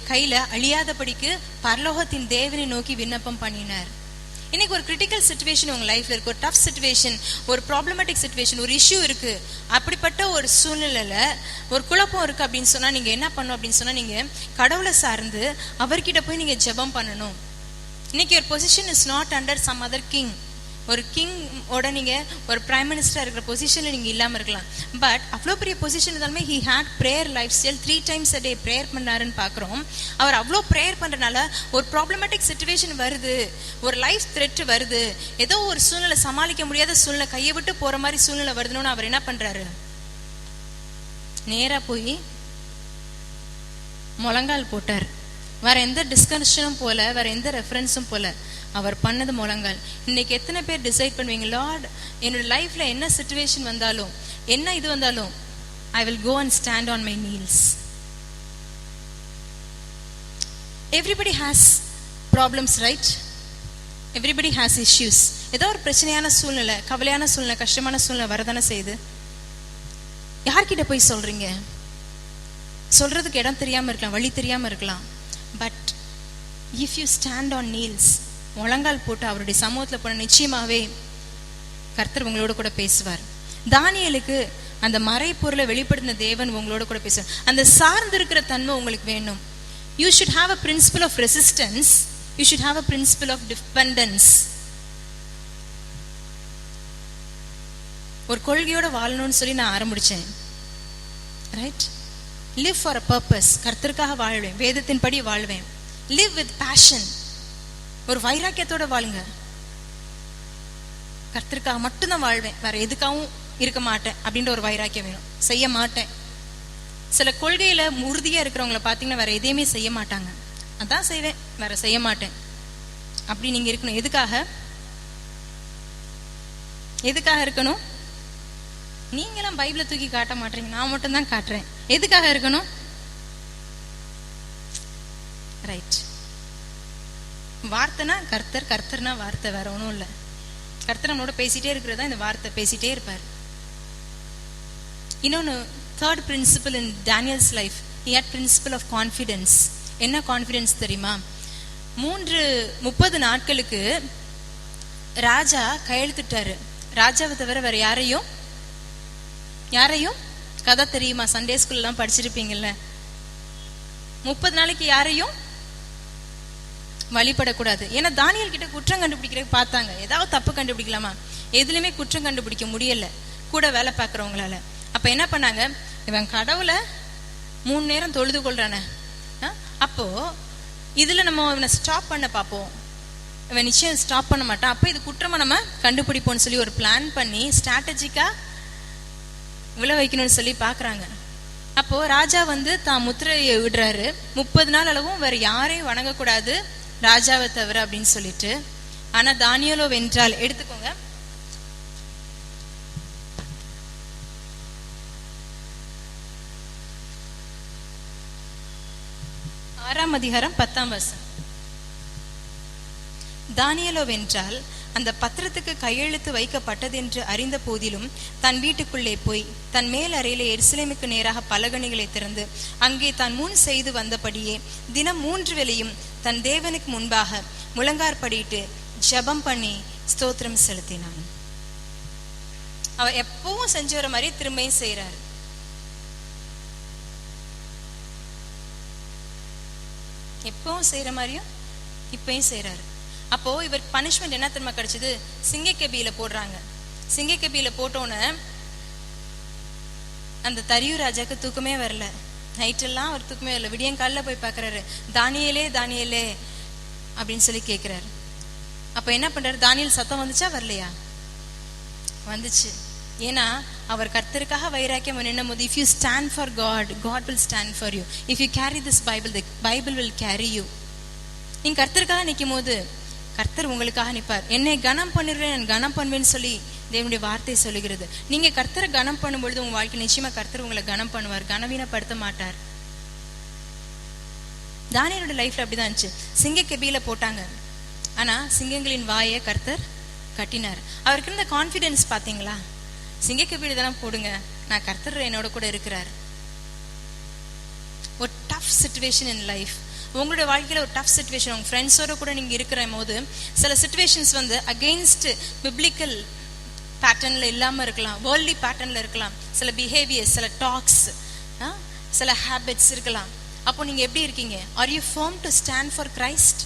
கையில அழியாதபடிக்கு பரலோகத்தின் தேவனை நோக்கி விண்ணப்பம் பண்ணினார். இன்னைக்கு ஒரு கிரிட்டிக்கல் சிச்சுவேஷன் உங்க லைஃப்ல இருக்கு, ஒரு டஃப் சிச்சுவேஷன், ஒரு ப்ராப்ளமேட்டிக் சிச்சுவேஷன், ஒரு இஷ்யூ இருக்கு. அப்படிப்பட்ட ஒரு சூழ்நிலையில ஒரு குழப்பம் இருக்கு அப்படின்னு சொன்னா நீங்க என்ன பண்ணணும் அப்படின்னு சொன்னா, நீங்க கடவுளை சார்ந்து அவர்கிட்ட போய் நீங்க ஜெபம் பண்ணணும். இன்னைக்கு ஒரு position is not under some other king. ஒரு கிங் ஓட நீங்க ஒரு பிரைம் மினிஸ்டரா இருக்கிற பொசிஷன்ல நீங்க இல்லாம இருக்கலாம். பட் அவ்வளோ பெரிய பொசிஷன் இருந்தாலுமே he had prayer lifestyle. 3 times a day prayer பண்ணாருன்னு பாக்குறோம். அவர் அவ்வளோ ப்ரேயர் பண்றதுனால ஒரு ப்ராப்ளமேட்டிக் சிச்சுவேஷன் வருது, ஒரு லைஃப் த்ரெட் வருது, ஏதோ ஒரு சூழ்நிலை சமாளிக்க முடியாத சூழ்நிலை, கையை விட்டு போற மாதிரி சூழ்நிலை வருதுன்னு அவர் என்ன பண்றாரு, நேரா போய் முழங்கால் போட்டார். வேற எந்த டிஸ்கஷனும் போல, வேற எந்த ரெஃபரன்ஸும் போல, அவர் பண்ணது முழங்கால். இன்னைக்கு எத்தனை பேர் டிசைட் பண்ணுவீங்க, லார்ட் என்னோட லைஃப்ல என்ன சிச்சுவேஷன் வந்தாலும், என்ன இது வந்தாலும், I will go and stand on my knees. Everybody has problems, right? Everybody has issues. ஏதோ ஒரு பிரச்சனையான சூழ்நிலை, கவலையான சூழ்நிலை, கஷ்டமான சூழ்நிலை வரதானே செய்யுது. யார்கிட்ட போய் சொல்றீங்க? சொல்றதுக்கு இடம் தெரியாம இருக்கலாம், வழி தெரியாம இருக்கலாம். But if you stand on Niels, முழங்கால் போட்டு அவருடைய சமூகத்துல போன, நிச்சயமாவே கர்த்தர் உங்களோட கூட பேசுவார். தானியேலுக்கு அந்த மறைப்பொருளை வெளிப்படுத்தின தேவன் உங்களோட கூட பேசுவார். அந்த சார்ந்து இருக்கிற தன்மை உங்களுக்கு வேணும். You should have a principle of resistance, you should have a principle of dependence. ஒரு கொள்கையோட வாழணும்னு சொல்லி நான் ஆரம்பிச்சேன், right? live for a purpose. கர்த்தருக்காக வாழ்வேன், வேதத்தின் படி வாழ்வேன். live with passion. ஒரு வைராக்கியத்தோட வாழுங்க. கர்த்தருக்காக மட்டும்தான் வாழ்வேன், வேற எதுக்காகவும் இருக்க மாட்டேன் அப்படின்ற ஒரு வைராக்கியம் வேணும். செய்ய மாட்டேன். சில கொள்கையில உறுதியா இருக்கிறவங்கள பாத்தீங்கன்னா வேற எதையுமே செய்ய மாட்டாங்க. அதான் செய்வேன், வேற செய்ய மாட்டேன் அப்படி நீங்க இருக்கணும். எதுக்காக இருக்கணும்? நீங்களாம் பைபிளை தூக்கி காட்ட மாட்டீங்க, நான் மட்டும் தான் காட்டுறேன். எதுக்காக இருக்கணும்? ரைட். வார்த்தைனா கர்த்தர், கர்த்தர்னா வார்த்தை, வேற ஒன்றும் இல்லை. கர்த்தர் நம்மளோட பேசிட்டே இருக்கிறதா இந்த வார்த்தை, பேசிட்டே இருப்பார். இன்னொன்று, third principle in Daniel's life, he had principle of confidence. என்ன கான்ஃபிடன்ஸ் தெரியுமா? 30 நாட்களுக்கு ராஜா கையெழுத்திட்டாரு. ராஜாவை தவிர வேற யாரையும் கதை தெரியுமா? சண்டே ஸ்கூல்லாம் படிச்சிருப்பீங்கல்ல. 30 நாளைக்கு யாரையும் வழிபடக்கூடாது. ஏன்னா தானியேல் கிட்ட குற்றம் கண்டுபிடிக்கிற பார்த்தாங்க, ஏதாவது தப்பு கண்டுபிடிக்கலாமா? எதுலையுமே குற்றம் கண்டுபிடிக்க முடியல கூட வேலை பார்க்குறவங்களால. அப்ப என்ன பண்ணாங்க, இவன் கடவுளை 3 நேரம் தொழுது கொள்றானே, அப்போ இதுல நம்ம இவனை ஸ்டாப் பண்ண பார்ப்போம், இவன் நிச்சயம் ஸ்டாப் பண்ண மாட்டான், அப்போ இது குற்றமா நம்ம கண்டுபிடிப்போம்னு சொல்லி ஒரு பிளான் பண்ணி ஸ்ட்ராட்டஜிக்கா விழ வைக்கணும்னு சொல்லி பாக்குறாங்க. அப்போ ராஜா தான் முத்திரையை விடுறாரு, 30 நாள் அளவும் வேற யாரையும் வணங்கக்கூடாது ராஜாவை தவிர அப்படின்னு சொல்லிட்டு. ஆனா தானியேலோ வென்றால், எடுத்துக்கோங்க, ஆறாம் அதிகாரம் 10ஆம் வசனம். தானியேலோ வென்றால் அந்த பத்திரத்துக்கு கையெழுத்து வைக்கப்பட்டது என்று அறிந்த போதிலும் தன் வீட்டுக்குள்ளே போய் தன் மேல் அறையிலே எருசலேமுக்கு நேராக பலகணிகளை திறந்து அங்கே தான் முன் செய்து வந்தபடியே தினம் 3 வேளையும் தன் தேவனுக்கு முன்பாக முழங்காற்படியிட்டு ஜெபம் பண்ணி ஸ்தோத்திரம் செலுத்தினான். அவர் எப்பவும் செஞ்சு வர மாதிரி திரும்பியும் செய்யறாரு. எப்பவும் செய்யற மாதிரியும் இப்பயும் செய்யறாரு. அப்போ இவர் பனிஷ்மெண்ட் என்ன தெரியுமா கிடைச்சது? சிங்கக்கபியில போடுறாங்க. சிங்கக்கபியில போட்டோன்னு அந்த தரியு ராஜாக்கு தூக்கமே வரல. நைட்டெல்லாம் அவர் தூக்கமே வரல. விடியங்காலில் போய் பார்க்குறாரு, தானியேலே தானியேலே அப்படின்னு சொல்லி கேட்குறாரு. அப்போ என்ன பண்றாரு? தானியேல் சத்தம் வந்துச்சா வரலையா? வந்துச்சு. ஏன்னா அவர் கர்த்தருக்காக வைராக்கியம் நின்னும் போது, if you stand for God, God will stand for you. If you carry this Bible, the Bible will carry you. நீங்க கர்த்தருக்காக நிற்கும் போது கர்த்தர் உங்களுக்காக நிற்பார். என்னை கனம் பண்ணுறேன், நான் கனம் பண்ணுவேன்னு சொல்லி தேவனுடைய வார்த்தை சொல்லுகிறது. நீங்க கர்த்தரை கனம் பண்ணும்பொழுது உங்க வாழ்க்கை நிச்சயமா கர்த்தர் உங்களை கனம் பண்ணுவார், கனவீனப்படுத்த மாட்டார். தானியேலோட லைஃப்ல அப்படிதான் இருந்துச்சு. சிங்கக்கபியில போட்டாங்க, ஆனா சிங்கங்களின் வாயை கர்த்தர் கட்டினார். அவருக்கு இருந்த கான்ஃபிடன்ஸ் பாத்தீங்களா? சிங்கக்கபியில தானே போடுங்க, நான் கர்த்தர் என்னோட கூட இருக்கிறார். ஒரு டஃப் சிச்சுவேஷன் இன் லைஃப், உங்களுடைய வாழ்க்கையில ஒரு டஃப் சிச்சுவேஷன், உங்க ஃப்ரெண்ட்ஸோட கூட நீங்க இருக்கிற போது சில சிச்சுவேஷன்ஸ் வந்து அகெயின்ஸ்ட் பிப்ளிக்கல் பேட்டர்ன்ல இல்லாம இருக்கலாம், வேர்ல்ட்லி பேட்டர்ன்ல இருக்கலாம். சில பிஹேவியர்ஸ், சில டாக்ஸ், சில ஹேபிட்ஸ் இருக்கலாம். அப்போ நீங்க எப்படி இருக்கீங்க? Are you firm to stand for Christ?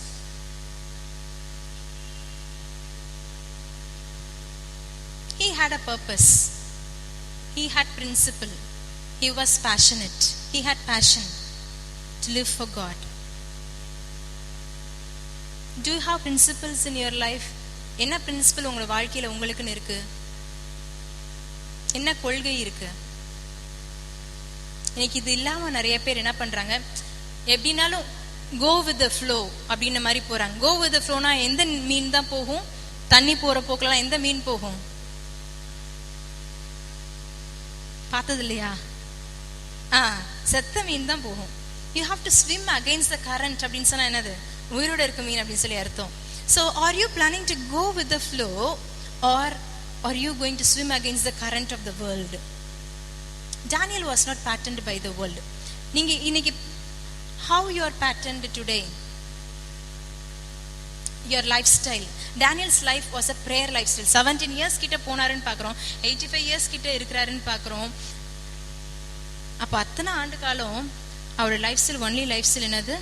He had a purpose. He had principle. He was passionate. He had passion to live for God. Do you have principles in your life? என்ன பிரின்சிபல் உங்க வாழ்க்கையில உங்களுக்குன்னு இருக்கு? என்ன கொள்கை இருக்கு? இன்னைக்கு இது இல்லாம நிறைய பேர் என்ன பண்றாங்க, எப்படின்னாலும் go with the flow அப்படின்ற மாதிரி போறாங்க. go with the flowனா எந்த மீன் தான் போகும்? தண்ணி போற போக்கெல்லாம் எந்த மீன் போகும்? பார்த்தது இல்லையா? செத்த மீன் தான் போகும். You have to swim against the current அப்படின்னு சொன்னா என்னது? உயிரோட இருக்க மீன் அப்படின்னு சொல்லி அர்த்தம். So are you planning to go with the flow or are you going to swim against the current of the world? Daniel was not patterned by the world. நீங்க இன்னைக்கு how you are patterned today? Your lifestyle. Daniel's life was a prayer lifestyle. 17 years கிட்ட போனாருன்னு பார்க்குறோம், 85 years கிட்ட இருக்கிறாருன்னு பார்க்குறோம். அப்போ அத்தனை ஆண்டு காலம் அவரோட life style, only life style என்னது?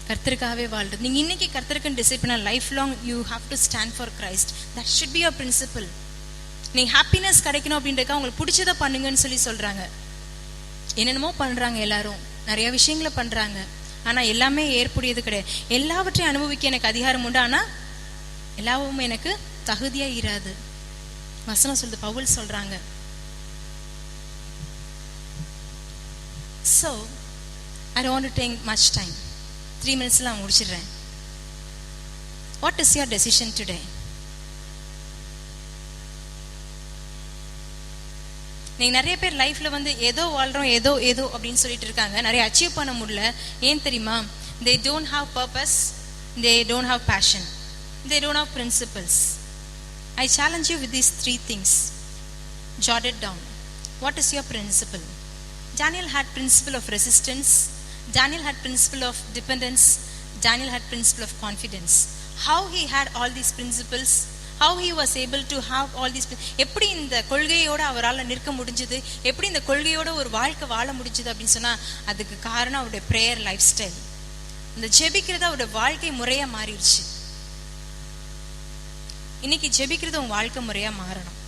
கர்த்தருக்காகவே வாழ்றது. நீங்க இன்னைக்கு கர்த்தருக்குன்னு டிசைட் பண்ணா life long you have to stand for Christ. That should be your principle. நீங்க ஹாப்பினஸ் கிடைக்கணும் அப்படின்றதுக்காக உங்களுக்கு பிடிச்சதை பண்ணுங்கன்னு சொல்லி சொல்றாங்க. என்னென்னமோ பண்றாங்க, எல்லாரும் நிறைய விஷயங்களை பண்றாங்க, ஆனா எல்லாமே ஏற்புடையது கிடையாது. எல்லாவற்றையும் அனுபவிக்க எனக்கு அதிகாரம் உண்டு, ஆனா எல்லாவும் எனக்கு தகுதியா இராது. வசனம் சொல்லுது, பவுல் சொல்றாங்க. So I don't want to take much time. 3 minutes நான் முடிச்சிடுறேன். What is your decision today? நீங்க நிறைய பேர் லைஃப்ல வந்து ஏதோ வாழ்றோம், ஏதோ ஏதோ அப்படின்னு சொல்லிட்டு இருக்காங்க, நிறைய அச்சீவ் பண்ண முடியல. ஏன் தெரியுமா? They don't have purpose, they don't have passion, they don't have principles. I challenge you with these 3 things. Jot it down. What is your principle? Daniel had principle of resistance. Daniel had principle of dependence. Daniel had principle of confidence. How he had all these principles, how he was able to have all these, எப்படி இந்த கொள்கையோட அவரால் நிற்க முடிஞ்சது, எப்படி இந்த கொள்கையோட ஒரு வாழ்க்கை வாழ முடிஞ்சது அப்படின்னு சொன்னா அதுக்கு காரணம் அவருடைய பிரேயர் லைஃப் ஸ்டைல். இந்த ஜெபிக்கிறது அவருடைய வாழ்க்கை முறையா மாறிடுச்சு. இன்னைக்கு ஜெபிக்கிறது உங்க வாழ்க்கை முறையா மாறணும்.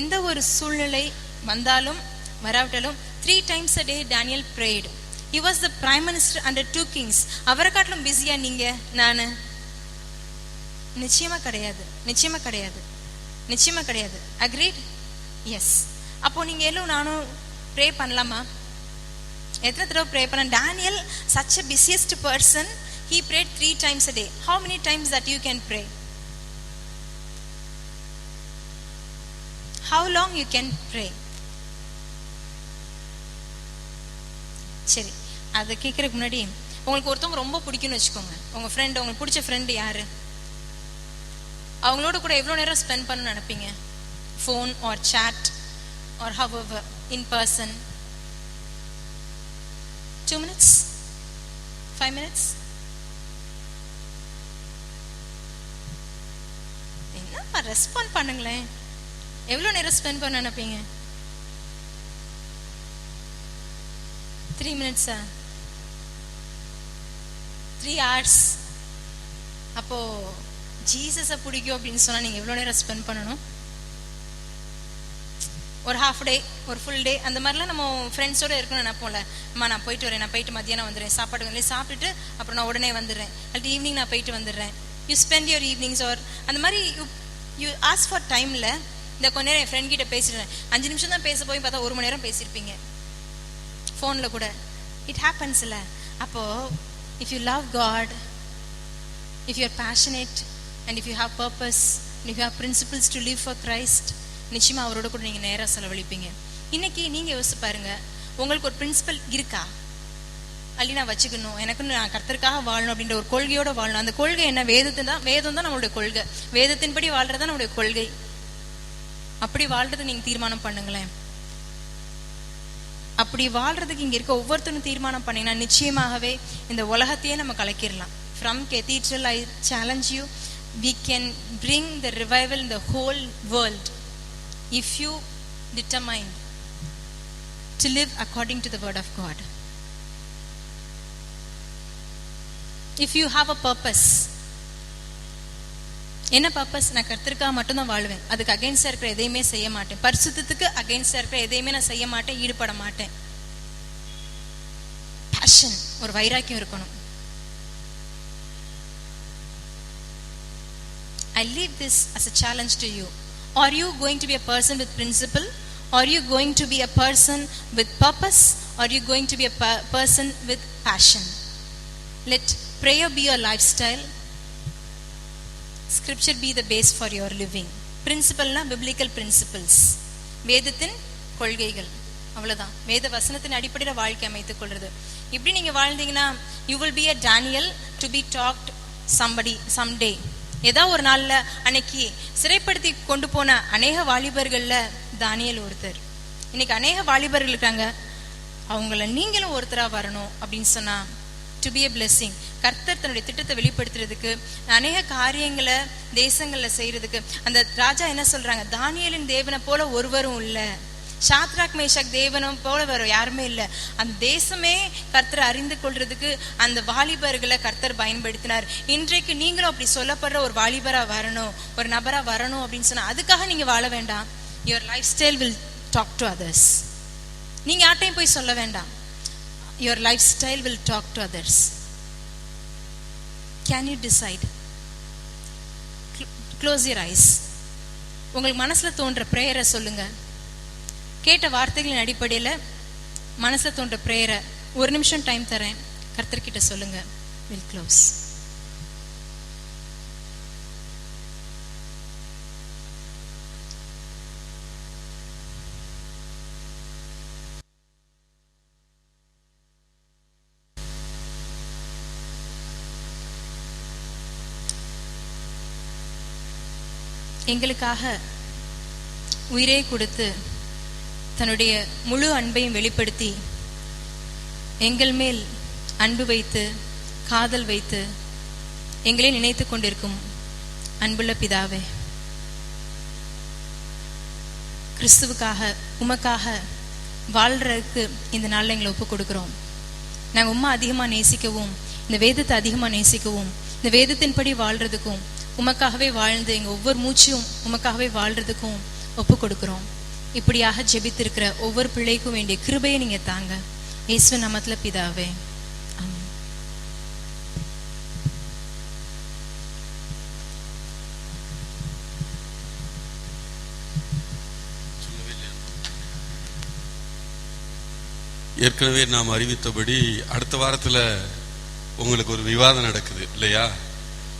எந்த ஒரு சூழ்நிலை வந்தாலும் வராவிட்டாலும் 3 times a day Daniel prayed. He was the prime minister under 2 kings. அவரை காட்டிலும் பிஸியா நீங்க நானு? நிச்சயமா கிடையாது, நிச்சயமா கிடையாது, நிச்சயமா கிடையாது. அக்ரீட்? எஸ். அப்போ நீங்க எல்லாம் நானும் ப்ரே பண்ணலாமா? எத்தனை தடவை ப்ரே பண்ண? Daniel, such a busiest person, he prayed 3 times a day. How many times that you can pray? How long you can pray? சரி, அதை கேட்கறதுக்கு முன்னாடி உங்களுக்கு ஒருத்தவங்க ரொம்ப பிடிக்கும்னு வச்சுக்கோங்க, உங்க ஃப்ரெண்டு, உங்களுக்கு பிடிச்ச ஃப்ரெண்டு யாரு? அவங்களோட கூட எவ்வளோ நேரம் ஸ்பெண்ட் பண்ணணும்னு நினைப்பீங்க? Phone or chat or however in person? 2 minutes, 5 minutes? என்னப்பா ரெஸ்பாண்ட் பண்ணுங்களேன். எவ்வளோ நேரம் ஸ்பெண்ட் பண்ண நினைப்பீங்க? 3 minutes, 3 hours. அப்போ ஜீசஸை பிடிக்கும் அப்படின்னு சொன்னா நீங்க எவ்வளோ நேரம் ஸ்பெண்ட் பண்ணணும்? ஒரு ஹாஃப் டே, ஒரு ஃபுல் டே, அந்த மாதிரிலாம் நம்ம ஃப்ரெண்ட்ஸோட இருக்கணும்னு நினைப்போம்ல. அம்மா நான் போயிட்டு வரேன், நான் போயிட்டு மத்தியானம் வந்துடுறேன், சாப்பாடு வந்து சாப்பிட்டுட்டு அப்புறம் நான் உடனே வந்துடுறேன், அல்லது ஈவினிங் நான் போயிட்டு வந்துடுறேன். You spend your evenings or அந்த மாதிரி யூ ஆஸ்க் ஃபார் டைமில். இந்த கொஞ்ச நேரம் என் ஃப்ரெண்ட் கிட்ட பேசிடுறேன், 5 நிமிஷம் தான் பேச போய் பார்த்தா 1 மணி நேரம் பேசியிருப்பீங்க ஃபோனில் கூட. இட் ஹேப்பன்ஸ் இல்லை? அப்போது if you love God, if you are passionate and if you have purpose and if you have principles to live for Christ, நிச்சயமா அவரோட கூட நீங்க நேரா செலவழிப்பீங்க. இன்னைக்கு நீங்க யோசிச்சு பாருங்க, உங்களுக்கு ஒரு பிரின்சிபல் இருக்கா? அல்லி நான் வச்சுக்கணும், எனக்கு நான் கர்த்தருக்காக வாழணும் அப்படின்ற ஒரு கொள்கையோட வாழணும். அந்த கொள்கை என்ன? வேதம் தான் நம்மளுடைய கொள்கை. வேதத்தின்படி வாழ்றதா நம்மளுடைய கொள்கை. அப்படி வாழ்றது நீங்க தீர்மானம் பண்ணுங்களேன். அப்படி வாழ்றதுக்கு இங்க இருக்க ஒவ்வொருத்தரும் தீர்மானம் பண்ணீங்கன்னா நிச்சயமாகவே இந்த உலகத்தையே நம்ம கலக்கிடலாம். From Cathedral, I challenge you, we can bring the revival in the whole world if you determine to live according to the word of God. If you have a purpose, என்ன பர்பஸ்? நான் கர்த்தருக்காக மட்டும்தான் வாழ்வேன், அதுக்கு அகைன்ஸ்டா இருக்கிற எதையுமே செய்ய மாட்டேன், பரிசுத்தத்துக்கு அகைன்ஸ்டா இருக்கிற எதையுமே நான் செய்ய மாட்டேன், ஈடுபட மாட்டேன். பேஷன், ஒரு வைராக்கியம் இருக்கணும். I leave this as a challenge to you. Are you going to be a person with principle? Are you going to be a person with purpose? Are you going to be a person with passion? Let prayer be your lifestyle. Scripture be the base for your living. Principle na biblical principles. வேதத்தின் கொள்கைகள், அவ்வளவுதான். வேத வசனத்தின் அடிப்படையில் வாழ்க்கை அமைத்துக் கொள்றது. இப்படி நீங்க வாழ்ந்தீங்கன்னா you will be a Daniel to be talked somebody someday. ஏதாவது ஒரு நாள்ல அன்னைக்கு சிறைப்படுத்தி கொண்டு போன அநேக வாலிபர்கள்ல தானியேல் ஒருத்தர். இன்னைக்கு அநேக வாலிபர்கள் இருக்காங்க, அவங்கள நீங்களும் ஒருத்தரா வரணும் அப்படின்னு சொன்னா டு பி a blessing. கர்த்தர் தன்னுடைய திட்டத்தை வெளிப்படுத்துறதுக்கு அநேக காரியங்களை தேசங்கள்ல செய்யறதுக்கு அந்த ராஜா என்ன சொல்றாங்க? தானியேலின் தேவனை போல ஒருவரும் இல்ல, சாத்ராக் மேஷாக் தேவனும் போல வேற யாருமே இல்லை. அந்த தேசமே கர்த்தரை அறிந்து கொள்றதுக்கு அந்த வாலிபர்களை கர்த்தர் பயன்படுத்தினார். இன்றைக்கு நீங்களும் அப்படி சொல்லப்படுற ஒரு வாலிபரா வரணும், ஒரு நபரா வரணும் அப்படின்னு சொன்னா அதுக்காக நீங்க வாழ வேண்டாம். Your life style will talk to others. நீங்க யார்ட்டையும் போய் சொல்ல வேண்டாம். Your life style will talk to others. Can you decide? Close your eyes. உங்களுக்கு மனசுல தோன்ற பிரேயரை சொல்லுங்க. கேட்ட வார்த்தைகளின் அடிப்படையில் மனசுல தோன்ற பிரேயரை 1 நிமிஷம் டைம் தரேன், கர்த்தர்கிட்ட சொல்லுங்க. Will close. எங்களுக்காக உயிரை கொடுத்து தன்னுடைய முழு அன்பையும் வெளிப்படுத்தி எங்கள் மேல் அன்பு வைத்து காதல் வைத்து எங்களை நினைத்து கொண்டிருக்கும் அன்புள்ள பிதாவே, கிறிஸ்துவுக்காக உமக்காக வாழ்றதுக்கு இந்த நாளில் எங்களை ஒப்பு கொடுக்குறோம். நாங்கள் உம்மா அதிகமாக நேசிக்கவும், இந்த வேதத்தை அதிகமாக நேசிக்கவும், இந்த வேதத்தின்படி வாழ்றதுக்கும், உமக்காகவே வாழ்ந்து எங்கள் ஒவ்வொரு மூச்சையும் உமக்காகவே வாழ்றதுக்கும் ஒப்பு கொடுக்குறோம். இப்படியாக ஜெபித்திருக்கிற ஒவ்வொரு பிள்ளைக்கும் வேண்டிய கிருபையை நீங்க தாங்க. இயேசு நாமத்துல பிதாவே, ஆமென். ஏற்கனவே நாம் அறிவித்தபடி அடுத்த வாரத்தில் உங்களுக்கு ஒரு விவாதம் நடக்குது இல்லையா?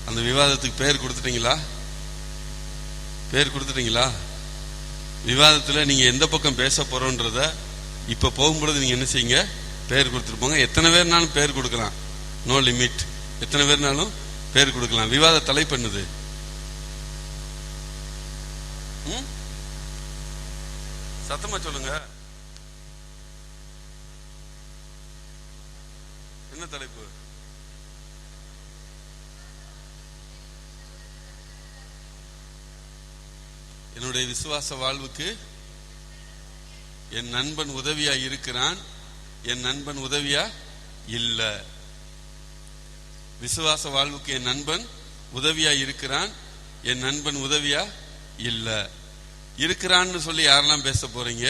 அந்த விவாதத்துக்கு பேர் கொடுத்துட்டீங்களா? பேர் கொடுத்துட்டீங்களா? விவாதத்தில் நீங்கள் எந்த பக்கம் பேச போறோன்றத இப்போ போகும்பொழுது நீங்கள் என்ன செய்யுங்க? பேர் கொடுத்துட்டு போங்க. எத்தனை பேர்னாலும் பேர் கொடுக்கலாம். No limit. எத்தனை பேர்னாலும் பேர் கொடுக்கலாம். விவாத தலைப்பு என்னது? சத்தமா சொல்லுங்க. என்ன தலைப்பு? என்னுடைய விசுவாச வாழ்வுக்கு என் நண்பன் உதவியா இருக்கிறான், என் நண்பன் உதவியா இல்ல. விசுவாச வாழ்வுக்கு என் நண்பன் உதவியா இருக்கிறான், என் நண்பன் உதவியா இல்ல. இருக்கிறான்னு சொல்லி யாரெல்லாம் பேச போறீங்க,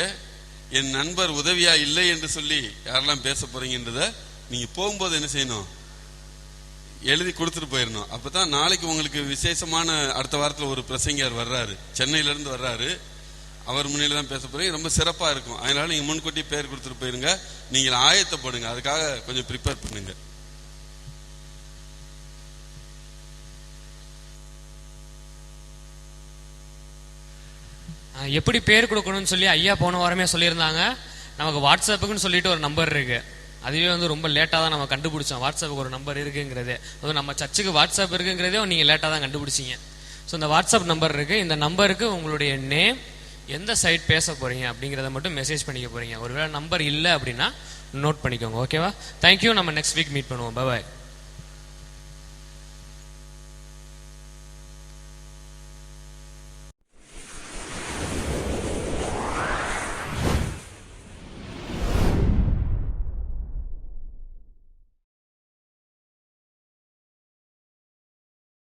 என் நண்பர் உதவியா இல்லை என்று சொல்லி யாரெல்லாம் பேச போறீங்கன்றத நீங்க போகும்போது என்ன செய்யணும்? எழுதி கொடுத்துட்டு போயிடணும். அப்பதான் நாளைக்கு உங்களுக்கு விசேஷமான, அடுத்த வாரத்தில் ஒரு பிரசங்கர் வர்றாரு, சென்னையில இருந்து வர்றாரு. அவர் முன்னில தான் பேச போறீங்க. ரொம்ப சிறப்பா இருக்கும். அதனால நீங்க முன்கூட்டி பேர் கொடுத்துட்டு போயிருங்க. நீங்கள் ஆயத்தப்படுங்க, அதுக்காக கொஞ்சம் ப்ரிப்பேர் பண்ணுங்க. எப்படி பேர் கொடுக்கணும்னு சொல்லி ஐயா போன வாரமே சொல்லியிருந்தாங்க. நமக்கு வாட்ஸ்அப்புக்குன்னு சொல்லிட்டு ஒரு நம்பர் இருக்கு. அதுவே வந்து ரொம்ப லேட்டாக தான் நம்ம கண்டுபிடிச்சோம் வாட்ஸ்அப்புக்கு ஒரு நம்பர் இருக்குங்கிறதே. அதுவும் நம்ம சர்ச்சுக்கு வாட்ஸ்அப் இருக்குங்கிறதே நீங்கள் லேட்டாக தான் கண்டுபிடிச்சிங்க. ஸோ இந்த வாட்ஸ்அப் நம்பர் இருக்கு. இந்த நம்பருக்கு உங்களுடைய நேம், எந்த சைட் பேச போறீங்க அப்படிங்கிறத மட்டும் மெசேஜ் பண்ணிக்க போறீங்க. ஒருவேளை நம்பர் இல்லை அப்படின்னா நோட் பண்ணிக்கோங்க. ஓகேவா? தேங்க்யூ. நம்ம நெக்ஸ்ட் வீக் மீட் பண்ணுவோம். பாய்.